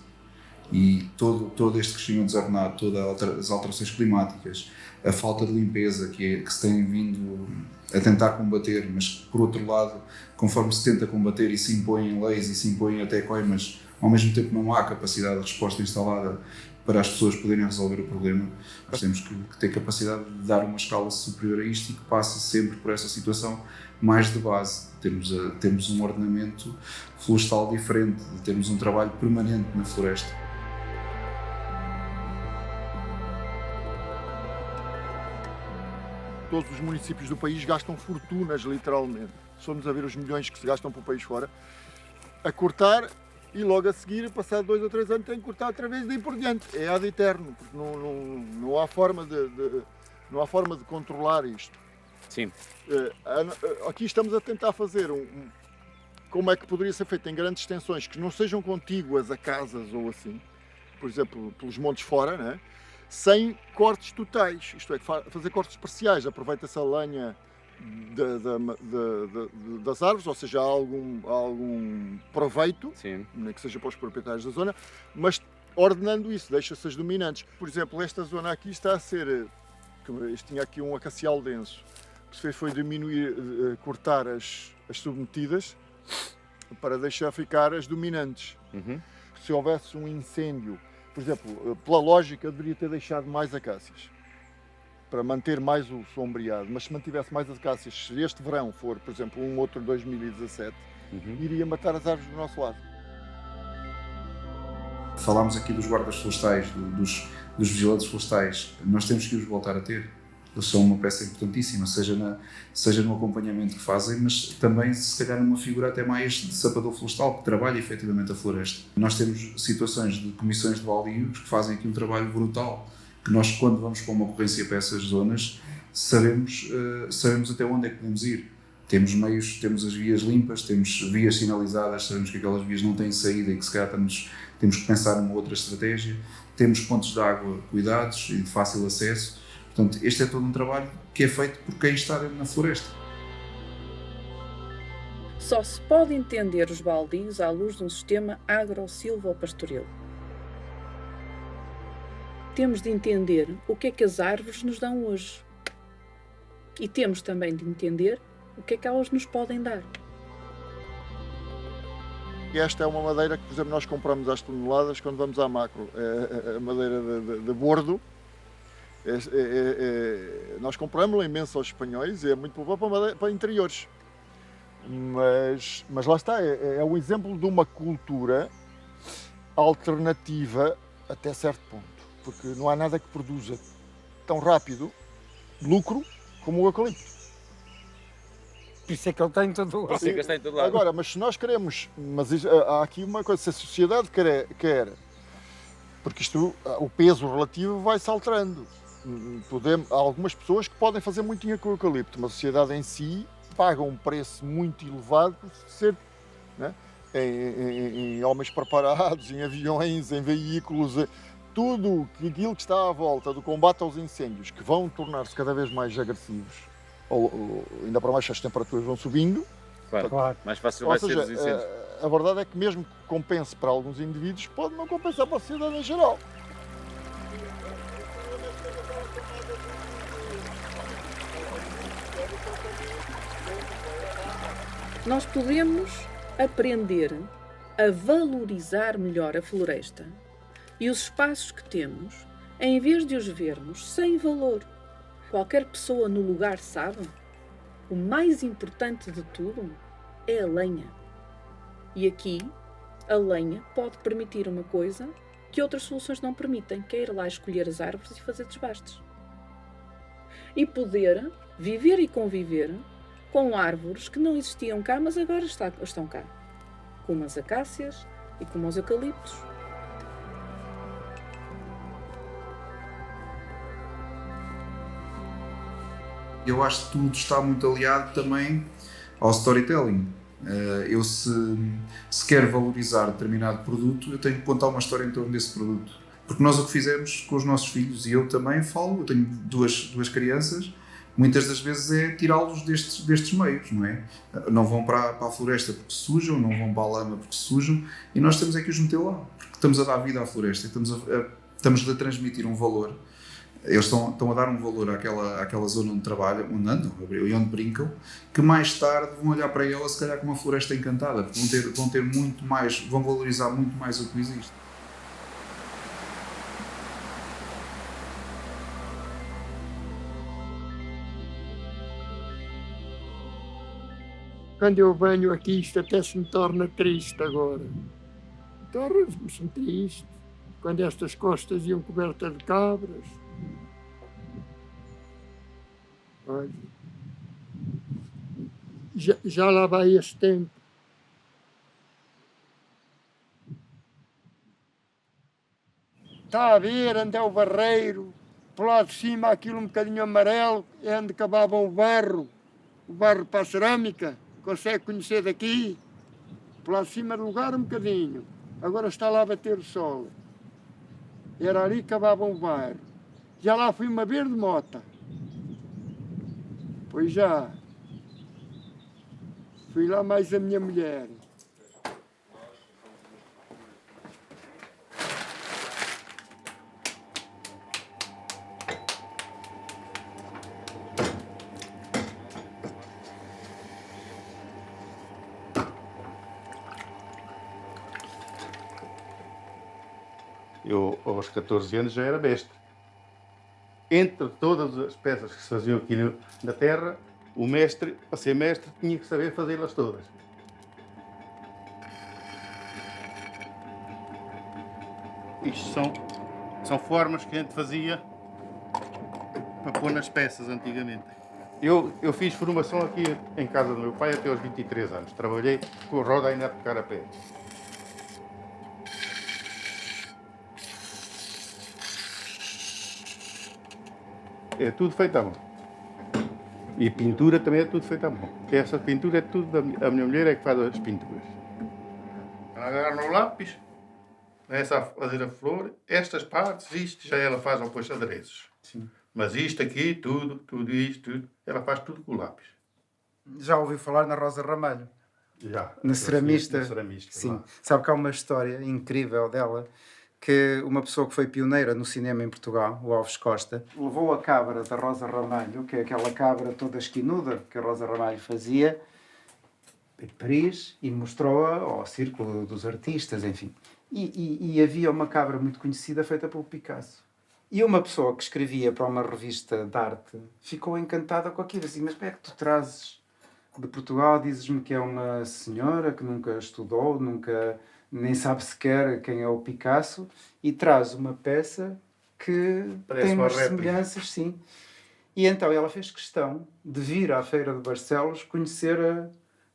E todo este crescimento desordenado, todas as alterações climáticas, a falta de limpeza que se tem vindo a tentar combater, mas por outro lado, conforme se tenta combater e se impõem leis e se impõem até coimas, ao mesmo tempo não há capacidade de resposta instalada para as pessoas poderem resolver o problema. Nós temos que ter capacidade de dar uma escala superior a isto e que passe sempre por essa situação mais de base, de termos um ordenamento florestal diferente, de termos um trabalho permanente na floresta. Todos os municípios do país gastam fortunas, literalmente. Se formos a ver os milhões que se gastam para o país fora, a cortar e logo a seguir, passado 2 ou 3 anos, tem que cortar outra vez daí por diante. É ad eterno, porque não há forma de controlar isto. Sim. Aqui estamos a tentar fazer como é que poderia ser feito em grandes extensões que não sejam contíguas a casas ou assim, por exemplo, pelos montes fora, né? Sem cortes totais, isto é, fazer cortes parciais, aproveita-se a lenha das árvores, ou seja, há algum proveito, nem que seja para os proprietários da zona, mas ordenando isso, deixa-se as dominantes. Por exemplo, esta zona aqui está a ser, isto tinha aqui um acacial denso, o que se fez foi diminuir, cortar as submetidas para deixar ficar as dominantes. Se houvesse um incêndio, por exemplo, pela lógica, deveria ter deixado mais acácias para manter mais o sombreado, mas se mantivesse mais acácias, se este verão for, por exemplo, um outro 2017, iria matar as árvores do nosso lado. Falámos aqui dos guardas florestais, dos vigilantes florestais. Nós temos que os voltar a ter. Eles são uma peça importantíssima, seja no acompanhamento que fazem, mas também, se calhar, numa figura até mais de sapador florestal, que trabalha efetivamente a floresta. Nós temos situações de comissões de baldios que fazem aqui um trabalho brutal, que nós, quando vamos para uma ocorrência para essas zonas, sabemos até onde é que podemos ir. Temos meios, temos as vias limpas, temos vias sinalizadas, sabemos que aquelas vias não têm saída e que se calhar temos que pensar numa outra estratégia. Temos pontos de água cuidados e de fácil acesso. Portanto, este é todo um trabalho que é feito por quem está na floresta. Só se pode entender os baldios à luz de um sistema agro-silvopastoril. Temos de entender o que é que as árvores nos dão hoje. E temos também de entender o que é que elas nos podem dar. E esta é uma madeira que, por exemplo, nós compramos às toneladas quando vamos à macro. É a madeira de bordo. Nós compramos-la imenso aos espanhóis e é muito boa para interiores. Mas lá está, é um exemplo de uma cultura alternativa até certo ponto. Porque não há nada que produza tão rápido lucro como o eucalipto. Por isso é que ele está em todo lado. Agora, mas se nós queremos, há aqui uma coisa, se a sociedade quer, porque o peso relativo vai-se alterando. Há algumas pessoas que podem fazer muito dinheiro com o eucalipto, mas a sociedade em si paga um preço muito elevado por ser, né? em homens preparados, em aviões, em veículos, tudo aquilo que está à volta do combate aos incêndios, que vão tornar-se cada vez mais agressivos, ainda para mais as temperaturas vão subindo. Claro. Mais fácil vai ser os incêndios. A verdade é que mesmo que compense para alguns indivíduos, pode não compensar para a sociedade em geral. Nós podemos aprender a valorizar melhor a floresta e os espaços que temos, em vez de os vermos sem valor. Qualquer pessoa no lugar sabe, o mais importante de tudo é a lenha. E aqui, a lenha pode permitir uma coisa que outras soluções não permitem, que é ir lá escolher as árvores e fazer desbastes. E poder viver e conviver com árvores que não existiam cá, mas agora estão cá. Como as acácias e como os eucaliptos. Eu acho que tudo está muito aliado também ao storytelling. Eu se quero valorizar determinado produto, eu tenho que contar uma história em torno desse produto. Porque nós o que fizemos com os nossos filhos, e eu também falo, eu tenho duas crianças, muitas das vezes é tirá-los destes meios, não é? Não vão para a floresta porque se sujam, não vão para a lama porque se sujam, e nós temos é que os meter lá, porque estamos a dar vida à floresta, estamos a transmitir um valor. Eles estão a dar um valor àquela zona onde trabalham, onde andam e onde brincam, que mais tarde vão olhar para ela se calhar como uma floresta encantada, porque vão ter muito mais, vão valorizar muito mais o que existe. Quando eu venho aqui, isto até se me torna triste agora. Torna-se-me triste. Quando estas costas iam cobertas de cabras. Olha, já lá vai esse tempo. Está a ver, onde é o barreiro, por lá de cima aquilo um bocadinho amarelo, é onde cavavam o barro para a cerâmica, consegue conhecer daqui, por lá de cima do lugar um bocadinho, agora está lá a bater o sol. Era ali que cavavam o barro. Já lá fui uma vez de mota. Pois já. Fui lá mais a minha mulher. Eu, aos 14 anos, já era mestre. Entre todas as peças que se faziam aqui na terra, o mestre, para ser mestre, tinha que saber fazê-las todas. Isto são formas que a gente fazia para pôr nas peças antigamente. Eu fiz formação aqui em casa do meu pai até aos 23 anos. Trabalhei com a roda ainda a tocar a pé. É tudo feito à mão. E pintura também é tudo feito à mão. Essa pintura é tudo a minha mulher é que faz as pinturas. Ela agarra no lápis, começa a fazer a flor, estas partes, isto já ela faz depois adereços. Sim. Mas isto aqui, tudo isto, ela faz tudo com o lápis. Já ouviu falar na Rosa Ramalho? Já. Na ceramista? Na ceramista. Sim. Lá. Sabe que há uma história incrível dela, que uma pessoa que foi pioneira no cinema em Portugal, o Alves Costa, levou a cabra da Rosa Ramalho, que é aquela cabra toda esquinuda que a Rosa Ramalho fazia, em Paris, e mostrou-a ao Círculo dos Artistas, enfim. E havia uma cabra muito conhecida feita pelo Picasso. E uma pessoa que escrevia para uma revista de arte ficou encantada com aquilo, assim, mas como é que tu trazes de Portugal, dizes-me que é uma senhora que nunca estudou, nem sabe sequer quem é o Picasso, e traz uma peça que parece tem umas réplica. semelhanças, sim. E então ela fez questão de vir à Feira de Barcelos conhecer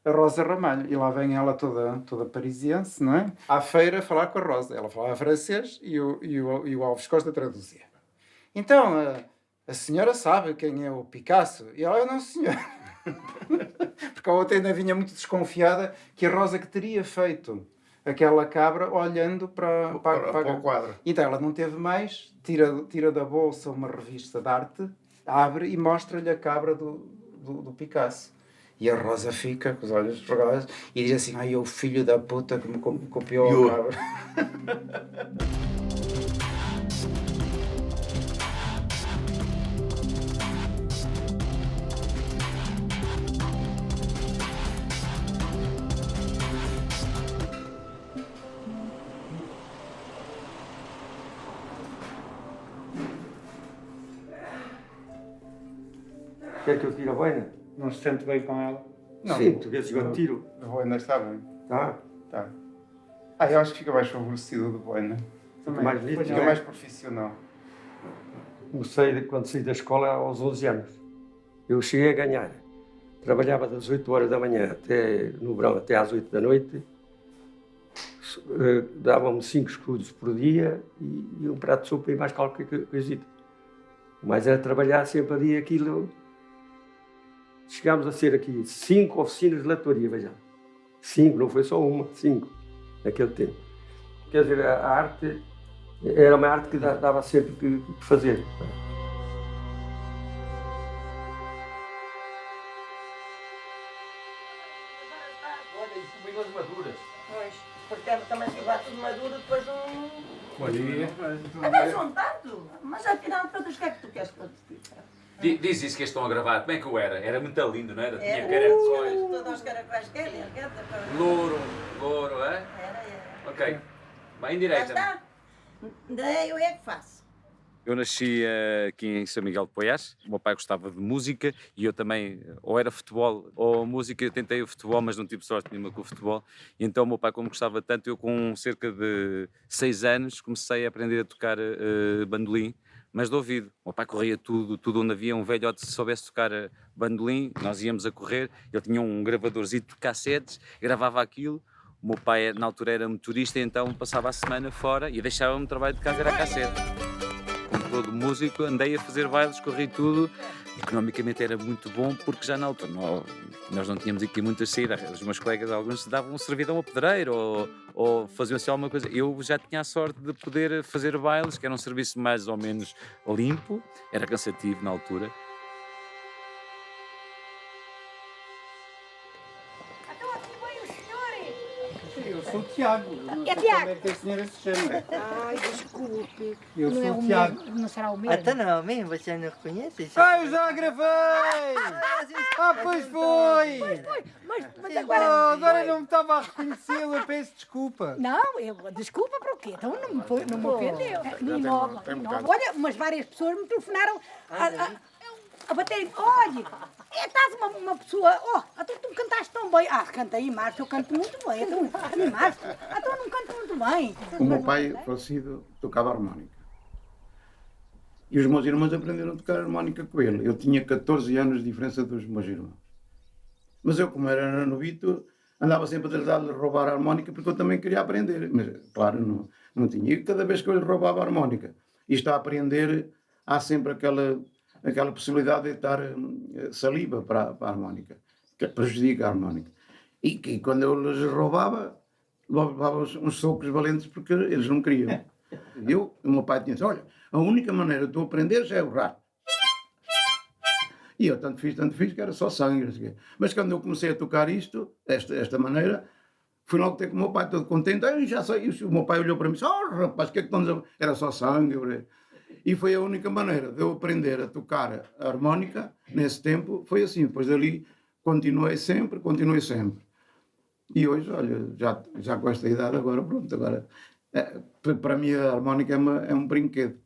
a Rosa Ramalho. E lá vem ela toda parisiense, não é? À feira falar com a Rosa. Ela falava francês e o Alves Costa traduzia. Então, a senhora sabe quem é o Picasso? E ela, não, senhor. Porque a outra ainda vinha muito desconfiada que a Rosa que teria feito aquela cabra olhando para o quadro. Então ela não teve mais, tira da bolsa uma revista de arte, abre e mostra-lhe a cabra do Picasso. E a Rosa fica com os olhos esfregados e diz assim, ai, é o filho da puta que me copiou a cabra. Quer que eu tire a boina? Não se sente bem com ela? Não. Sim, tu queres que eu tiro? A boina está bem. Tá? Tá. Eu acho que fica mais favorecido de boina. Também. Mais bonito, fica mais profissional. Comecei quando saí da escola aos 11 anos. Eu cheguei a ganhar. Trabalhava das 8 horas da manhã no verão até às 8 da noite. Davam-me 5 escudos por dia e um prato de sopa e mais qualquer coisita. Mas era trabalhar sempre ali aquilo. Chegámos a ser aqui 5 oficinas de latoria, veja. 5, não foi só uma, 5 naquele tempo. Quer dizer, a arte era uma arte que dava sempre que fazer. dia. Até são tanto. Mas afinal, o que é que tu queres para te Diz isso que eles estão a gravar. Como é que eu era? Era muito lindo, não era? Tinha Era. caracóis. Todos os caracóis querem. Louro, é? Era. Ok. Bem Já direito. está? Daí eu é que faço. Eu nasci aqui em São Miguel de Poiás. O meu pai gostava de música e eu também, ou era futebol ou música. Eu tentei o futebol, mas não tive sorte nenhuma com o futebol. E então o meu pai, como gostava tanto, eu com cerca de 6 anos comecei a aprender a tocar bandolim, mas de ouvido. O meu pai corria tudo onde havia um velhote que soubesse tocar bandolim, nós íamos a correr. Ele tinha um gravadorzinho de cassetes, gravava aquilo. O meu pai, na altura, era motorista, então passava a semana fora e deixava-me o trabalho de casa, era a cassete. Como todo músico, andei a fazer bailes, corri tudo. Economicamente era muito bom, porque já na altura nós não tínhamos aqui muitas saídas. Os meus colegas, alguns davam um servidão a pedreiro ou faziam-se alguma coisa. Eu já tinha a sorte de poder fazer bailes, que era um serviço mais ou menos limpo, era cansativo na altura. Eu sou o Tiago. É Tiago. Como é que a senhora se chama? Ai, desculpe. Eu não sou é o o Tiago. mesmo, não será o mesmo? Até não, mesmo, você não reconhece? Eu já gravei! Pois foi! Mas agora... Agora não me estava a reconhecê-lo, eu peço desculpa. Não, desculpa para o quê? Então não me ofendeu. Inova. Olha, mas várias pessoas me telefonaram a bater. Olha, estás uma pessoa. Então tu cantaste tão bem. Cantei, Márcio, eu canto muito bem. Então, Márcio, então não canto muito bem. O meu pai, falecido, tocava harmónica. E os meus irmãos aprenderam a tocar harmónica com ele. Eu tinha 14 anos de diferença dos meus irmãos. Mas eu, como era novito, andava sempre a tratar de roubar a harmónica porque eu também queria aprender. Mas, claro, não tinha. E cada vez que eu lhe roubava a harmónica e está a aprender, há sempre aquela possibilidade de dar saliva para a harmónica, que prejudica a harmónica. E quando eu lhes roubava, levava uns socos valentes porque eles não queriam. O meu pai tinha dito, olha, a única maneira de tu aprenderes é o rato. E eu tanto fiz, que era só sangue. Mas quando eu comecei a tocar isto, desta maneira, fui logo ter com o meu pai todo contente. Já sei, o meu pai olhou para mim e disse, rapaz, o que é que estão a dizer? Era só sangue. E foi a única maneira de eu aprender a tocar a harmónica, nesse tempo, foi assim. Depois dali, continuei sempre. E hoje, olha, já com esta idade, agora pronto, para mim a harmónica é um brinquedo.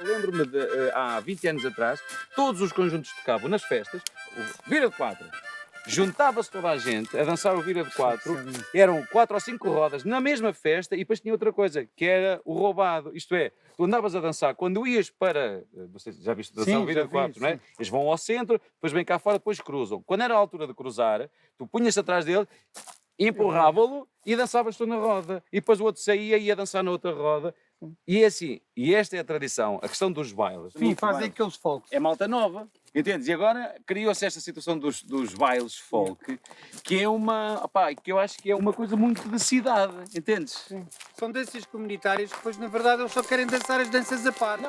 Lembro-me de, há 20 anos atrás, todos os conjuntos tocavam nas festas, o Vira de 4. Juntava-se toda a gente a dançar o Vira de 4, eram 4 ou 5 rodas na mesma festa e depois tinha outra coisa, que era o roubado. Isto é, tu andavas a dançar, quando ias para, não sei, já viste dançar o Vira de 4, não é? Eles vão ao centro, depois vêm cá fora, depois cruzam. Quando era a altura de cruzar, tu punhas-te atrás dele, empurrava-lo e dançavas tu na roda. E depois o outro saía e ia dançar na outra roda. E é assim, e esta é a tradição, a questão dos bailes. Sim, fazem aqueles folks. É malta nova, entendes? E agora criou-se esta situação dos bailes folk, que é que eu acho que é uma coisa muito de cidade, entendes? Sim. São danças comunitárias que depois, na verdade, eles só querem dançar as danças a par.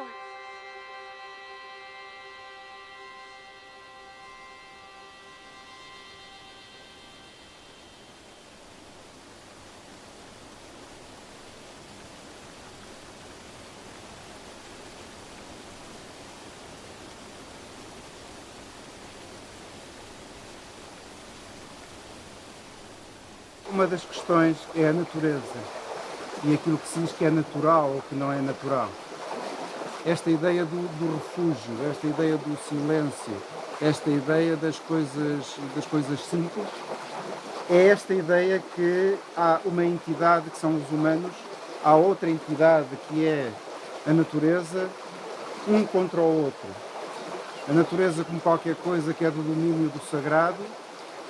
Uma das questões é a natureza e aquilo que se diz que é natural ou que não é natural. Esta ideia do refúgio, esta ideia do silêncio, esta ideia das coisas simples, é esta ideia que há uma entidade que são os humanos, há outra entidade que é a natureza, um contra o outro. A natureza como qualquer coisa que é do domínio do sagrado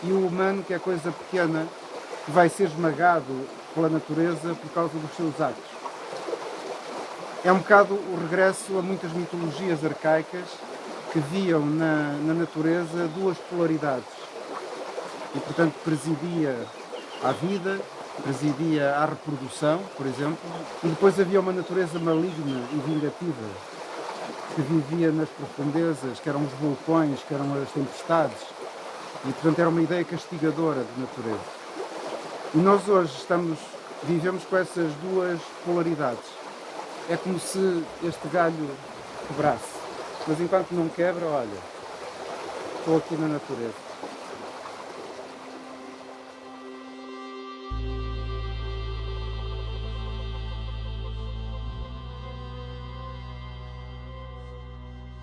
e o humano, que é coisa pequena, que vai ser esmagado pela natureza por causa dos seus atos. É um bocado o regresso a muitas mitologias arcaicas que viam na natureza duas polaridades. E, portanto, presidia à vida, presidia à reprodução, por exemplo, e depois havia uma natureza maligna e vingativa que vivia nas profundezas, que eram os vulcões, que eram as tempestades, e, portanto, era uma ideia castigadora de natureza. E nós hoje vivemos com essas duas polaridades. É como se este galho quebrasse. Mas enquanto não quebra, olha, estou aqui na natureza.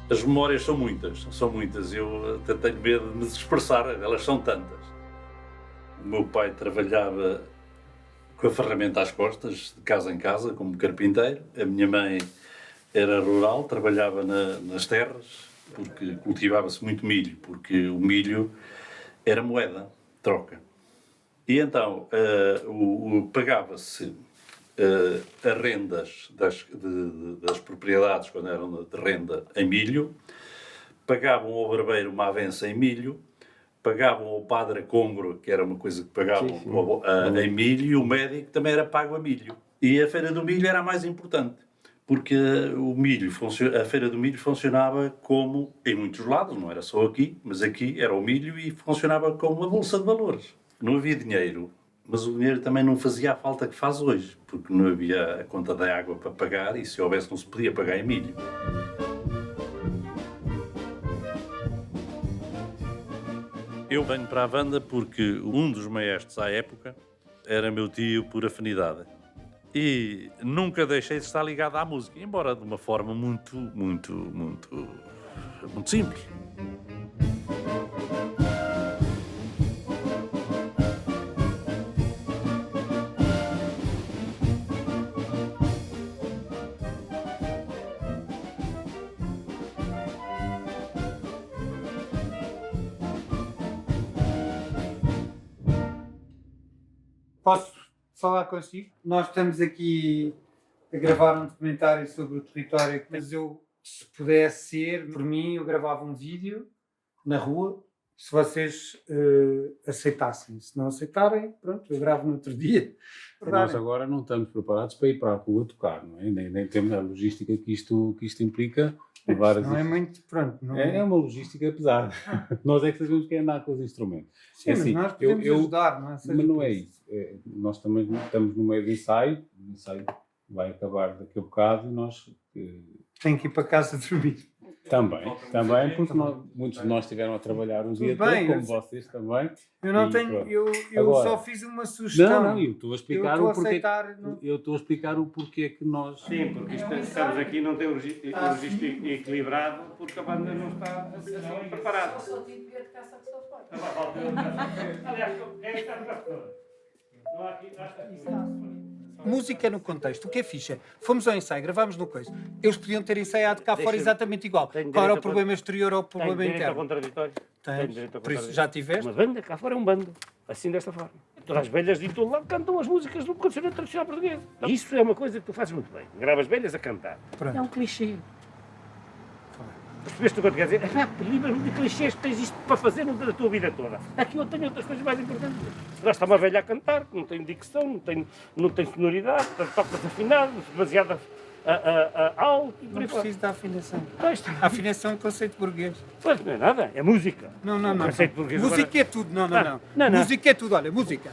As memórias são muitas. Eu até tenho medo de me expressar, elas são tantas. O meu pai trabalhava com a ferramenta às costas, de casa em casa, como carpinteiro. A minha mãe era rural, trabalhava nas terras, porque cultivava-se muito milho, porque o milho era moeda, troca. E então pagava-se as rendas das propriedades, quando eram de renda, em milho, pagavam ao barbeiro uma avença em milho, pagavam ao padre a congro, que era uma coisa que pagavam em milho, e o médico também era pago a milho. E a feira do milho era a mais importante, porque a feira do milho funcionava como em muitos lados, não era só aqui, mas aqui era o milho e funcionava como uma bolsa de valores. Não havia dinheiro, mas o dinheiro também não fazia a falta que faz hoje, porque não havia a conta da água para pagar e se houvesse não se podia pagar em milho. Eu venho para a banda porque um dos maestros à época era meu tio por afinidade. E nunca deixei de estar ligado à música, embora de uma forma muito simples. Posso falar consigo? Nós estamos aqui a gravar um documentário sobre o território, mas eu, se pudesse ser, por mim, eu gravava um vídeo na rua, se vocês aceitassem. Se não aceitarem, pronto, eu gravo no outro dia. Nós agora não estamos preparados para ir para a rua tocar, não é? Nem temos a logística que isto implica. Não é muito, pronto. Não é uma logística pesada. Nós é que sabemos que é andar com os instrumentos. Sim, assim, mas nós podemos ajudar, não é? Mas não é isso. Nós também estamos no meio de ensaio. O ensaio vai acabar daqui a bocado e nós... Tem que ir para casa dormir. Também, porque muitos de nós estiveram a trabalhar um dia todo, como vocês também. Eu não tenho, eu agora, só fiz uma sugestão. Não, eu estou a explicar o porquê. Eu estou a explicar o porquê que nós. Sim, porque estamos aqui não tem o registro equilibrado, porque a banda não está assim preparada. Só tive de cá saxofone. Aliás, é que está no captor. Não há aqui. Música no contexto, o que é fixe? Fomos ao ensaio, gravámos no coisa. Eles podiam ter ensaiado cá fora exatamente igual. Qual era o problema exterior ou o problema interno? Contraditório. Por isso já tiveste? Uma banda, cá fora é um bando. Assim, desta forma. Todas as velhas de todo lado cantam as músicas do cancioneiro tradicional português. Isso é uma coisa que tu fazes muito bem. Gravas velhas a cantar. Pronto. É um clichê. Percebeste o que eu te quero dizer? Livre-me de clichês, tens isto para fazer na tua vida toda. Aqui eu tenho outras coisas mais importantes. Lá está uma velha a cantar, que não tem dicção, não tem sonoridade, toca desafinado, demasiado alto. Não preciso da afinação. A afinação é um conceito burguês. Pois não é nada, é música. Não. Conceito burguês música agora... é tudo, não. Música é tudo, olha, música.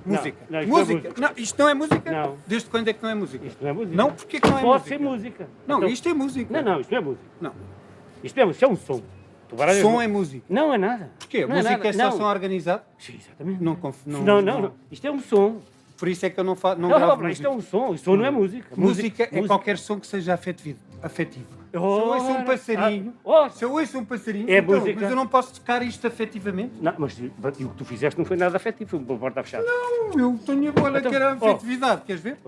Música. Não, música. Não, isto não é música? Não. Desde quando é que não é música? Isto não é música. Não, porque que não é Pode música? ser música. Não, então... isto é música. Não, isto não é música. Não. Isto é música, é um som. Som é música. Não é nada. Porquê? Não música é só som organizado? Sim, exatamente. Não. Isto é um som. Por isso é que eu não gravo música. Isto é um som. Isto não é música. Música é qualquer som que seja afetivo. Se eu ouço um passarinho, é então, música. Mas eu não posso tocar isto afetivamente? Não, mas o que tu fizeste não foi nada afetivo, foi uma porta fechada. Não, eu tenho a bola que era afetividade, queres ver?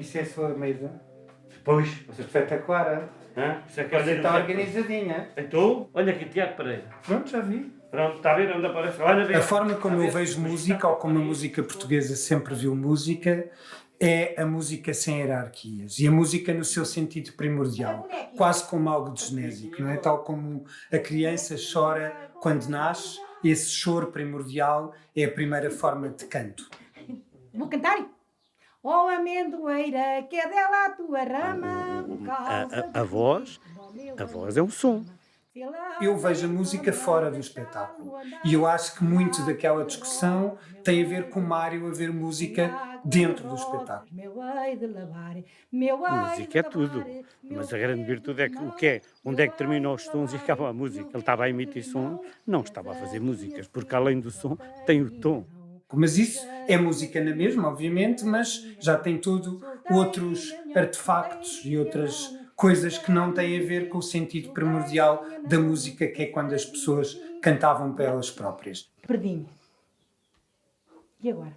Isso é a sua mesa? Pois. Espetacular. Isso é que Você está organizadinha. Então, olha aqui, Tiago Pereira. Pronto, já vi. Pronto, está a ver onde aparece? Olha, vê. A forma como eu vejo música, ou como a música portuguesa sempre viu música, é a música sem hierarquias. E a música no seu sentido primordial. Quase como algo desnésico, não é? Tal como a criança chora quando nasce, esse choro primordial é a primeira forma de canto. Vou cantar? Oh, amendoeira, que é dela a tua rama. A voz é um som. Eu vejo a música fora do espetáculo. E eu acho que muito daquela discussão tem a ver com o Mário a ver música dentro do espetáculo. Música é tudo, mas a grande virtude é que o que é, onde é que terminam os sons e acaba a música. Ele estava a emitir som, não estava a fazer músicas, porque além do som tem o tom. Mas isso é música na mesma, obviamente, mas já tem tudo outros artefactos e outras coisas que não têm a ver com o sentido primordial da música, que é quando as pessoas cantavam para elas próprias. Perdi-me. E agora?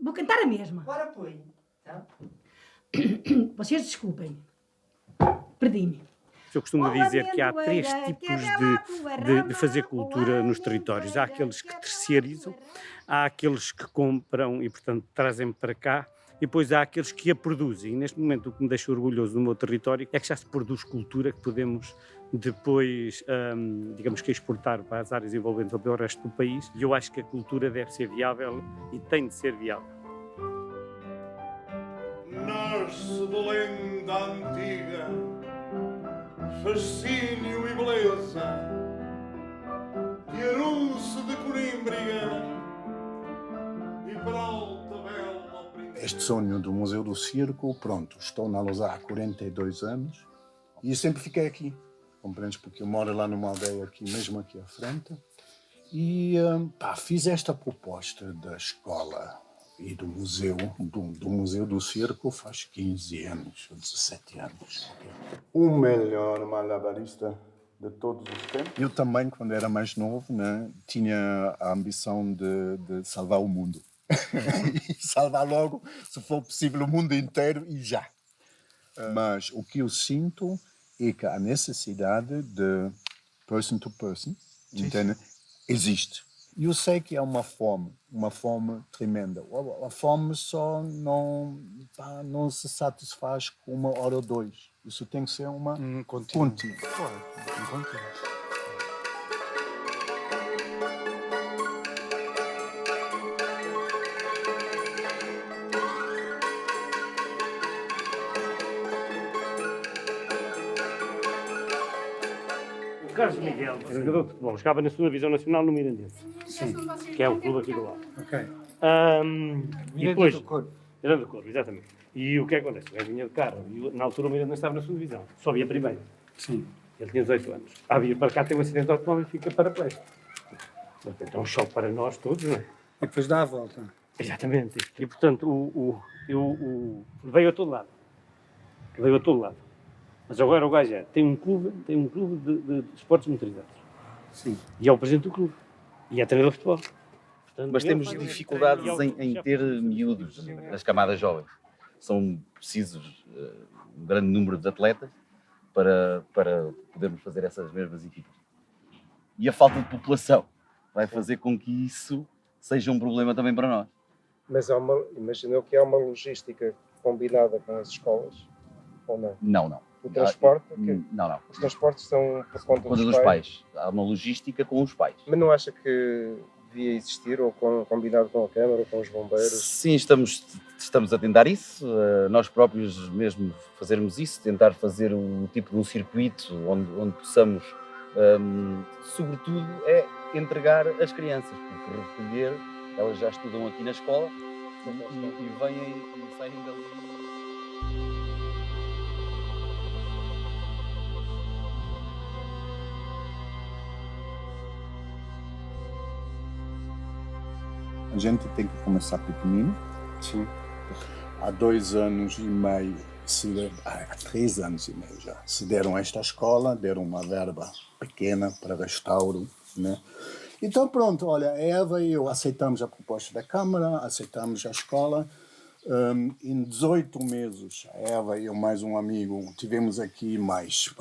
Vou cantar a mesma. Agora põe. Vocês desculpem. Perdi-me. Eu costumo dizer que há 3 tipos de fazer cultura nos territórios. Há aqueles que terciarizam, há aqueles que compram e, portanto, trazem para cá, e depois há aqueles que a produzem. E neste momento o que me deixa orgulhoso do meu território é que já se produz cultura que podemos depois, digamos que exportar para as áreas envolventes ou para o resto do país. E eu acho que a cultura deve ser viável e tem de ser viável. Nasce de lenda antiga, fascínio e beleza, de anúncio de Conímbriga e Peralta Bela Princesa. Este sonho do Museu do Circo, pronto, estou na Lousã há 42 anos e eu sempre fiquei aqui, compreendes? Porque eu moro lá numa aldeia aqui, mesmo aqui à frente, e fiz esta proposta da escola e do museu, do Museu do Circo faz 15 anos, 17 anos. O melhor malabarista de todos os tempos. Eu também, quando era mais novo, né, tinha a ambição de salvar o mundo. E salvar logo, se for possível, o mundo inteiro e já. Mas o que eu sinto é que a necessidade de person to person, entende? Existe. Eu sei que é uma fome tremenda. A fome só não se satisfaz com 1 hora ou 2. Isso tem que ser uma contínua. Claro, contínuo. Carlos Miguel, jogador de futebol, jogava na 2ª Divisão Nacional no Mirandense. Sim. Que é o clube aqui do lado. Ok. E depois, Miranda do Corvo, exatamente. E o que acontece? O gajo vinha de carro. E, na altura o Mirandense estava na 2ª Divisão. Só havia a primeira. Sim. Ele tinha 18 anos. A vir para cá tem um acidente de automóvel e fica paraplégico. Então é um choque para nós todos, não é? E depois dá a volta. Exatamente. E portanto, veio a todo lado. Veio a todo lado. Mas agora o gajo tem um clube de esportes motorizados. Sim. E é o presidente do clube. E é treinador de futebol. Portanto, mas temos dificuldades em ter miúdos nas camadas jovens. São precisos um grande número de atletas para podermos fazer essas mesmas equipas. E a falta de população vai fazer com que isso seja um problema também para nós. Mas imaginou que há uma logística combinada com as escolas? Ou não? Não. O transporte? Não. Os transportes são por conta dos pais. Há uma logística com os pais. Mas não acha que devia existir, ou combinado com a Câmara, ou com os bombeiros? Sim, estamos a tentar isso. Nós próprios mesmo fazermos isso, tentar fazer um tipo de um circuito onde possamos, sobretudo, entregar as crianças, porque recolher, elas já estudam aqui na escola e vêm e saem dali. A gente tem que começar pequenino. Sim. Há 2 anos e meio, há 3 anos e meio já, se deram esta escola, deram uma verba pequena para restauro, né? Então pronto, olha, a Eva e eu aceitamos a proposta da Câmara, aceitamos a escola, Em 18 meses, a Eva e eu mais um amigo, tivemos aqui mais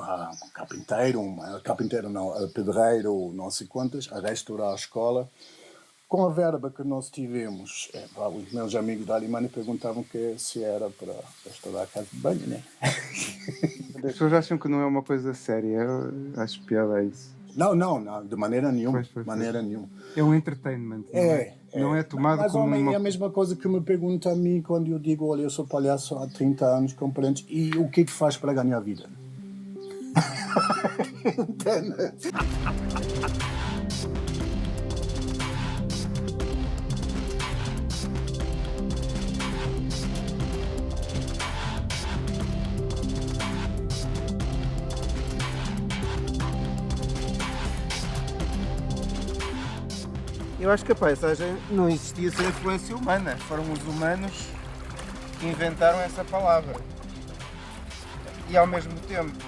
carpinteiro não, pedreiro, não sei quantas, a restaurar a escola. Com a verba que nós tivemos, os meus amigos da Alemanha perguntavam se era para restaurar a casa de banho, né? As pessoas acham que não é uma coisa séria, eu acho piada isso. Não, de maneira nenhuma. Maneira nenhuma. É um entertainment, não é tomado mas, como uma... É a mesma coisa que me perguntam a mim quando eu digo, olha, eu sou palhaço há 30 anos, compreendes? E o que faz para ganhar vida? Entende? Eu acho que a paisagem não existia sem influência humana. Foram os humanos que inventaram essa palavra. E ao mesmo tempo...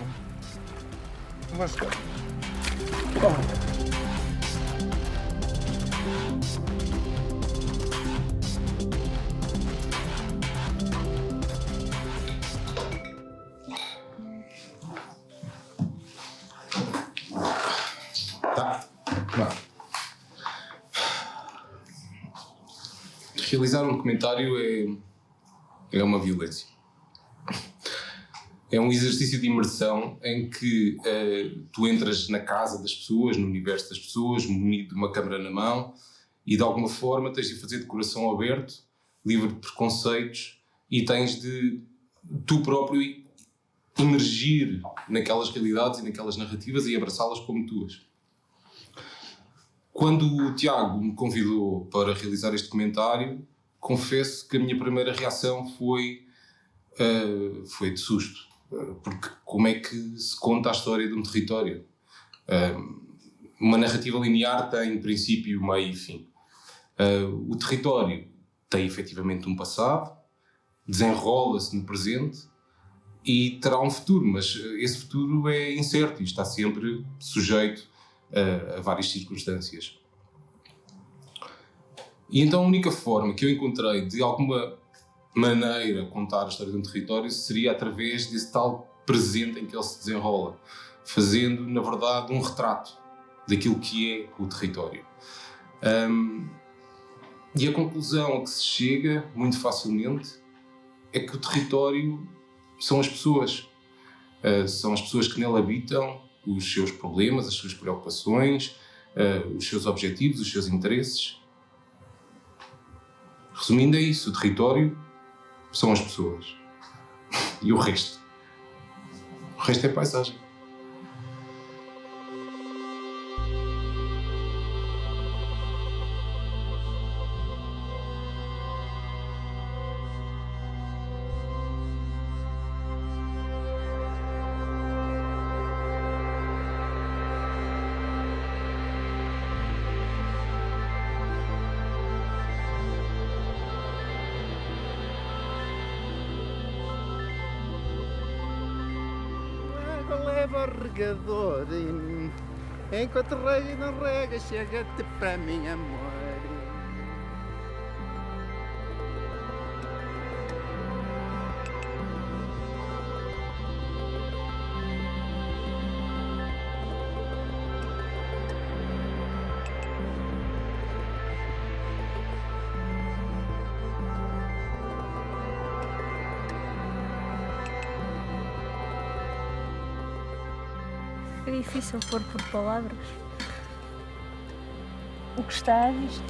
Realizar um documentário é uma violência. É um exercício de imersão em que tu entras na casa das pessoas, no universo das pessoas, munido de uma câmera na mão e de alguma forma tens de fazer de coração aberto, livre de preconceitos e tens de tu próprio emergir naquelas realidades e naquelas narrativas e abraçá-las como tuas. Quando o Tiago me convidou para realizar este documentário, confesso que a minha primeira reação foi de susto. Porque como é que se conta a história de um território? Uma narrativa linear tem princípio, meio e fim. O território tem efetivamente um passado, desenrola-se no presente e terá um futuro, mas esse futuro é incerto e está sempre sujeito a várias circunstâncias. E então a única forma que eu encontrei de alguma maneira contar a história de um território seria através desse tal presente em que ele se desenrola, fazendo, na verdade, um retrato daquilo que é o território. E a conclusão a que se chega, muito facilmente, é que o território são as pessoas. São as pessoas que nele habitam, os seus problemas, as suas preocupações, os seus objetivos, os seus interesses. Resumindo, é isso. O território são as pessoas. E o resto? O resto é paisagem. Leva o regador enquanto rega e não rega, chega-te para mim, amor. É difícil pôr por palavras o que está à vista.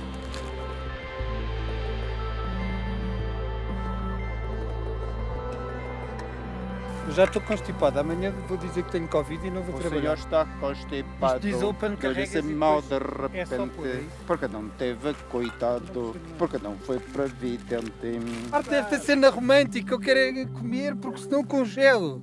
Já estou constipado. Amanhã vou dizer que tenho Covid e não vou trabalhar. O senhor está constipado. Diz Open, carrega mal de repente. Porque não teve, coitado. Porque não foi para vidente. Deve ter cena romântica. Eu quero comer porque senão congelo.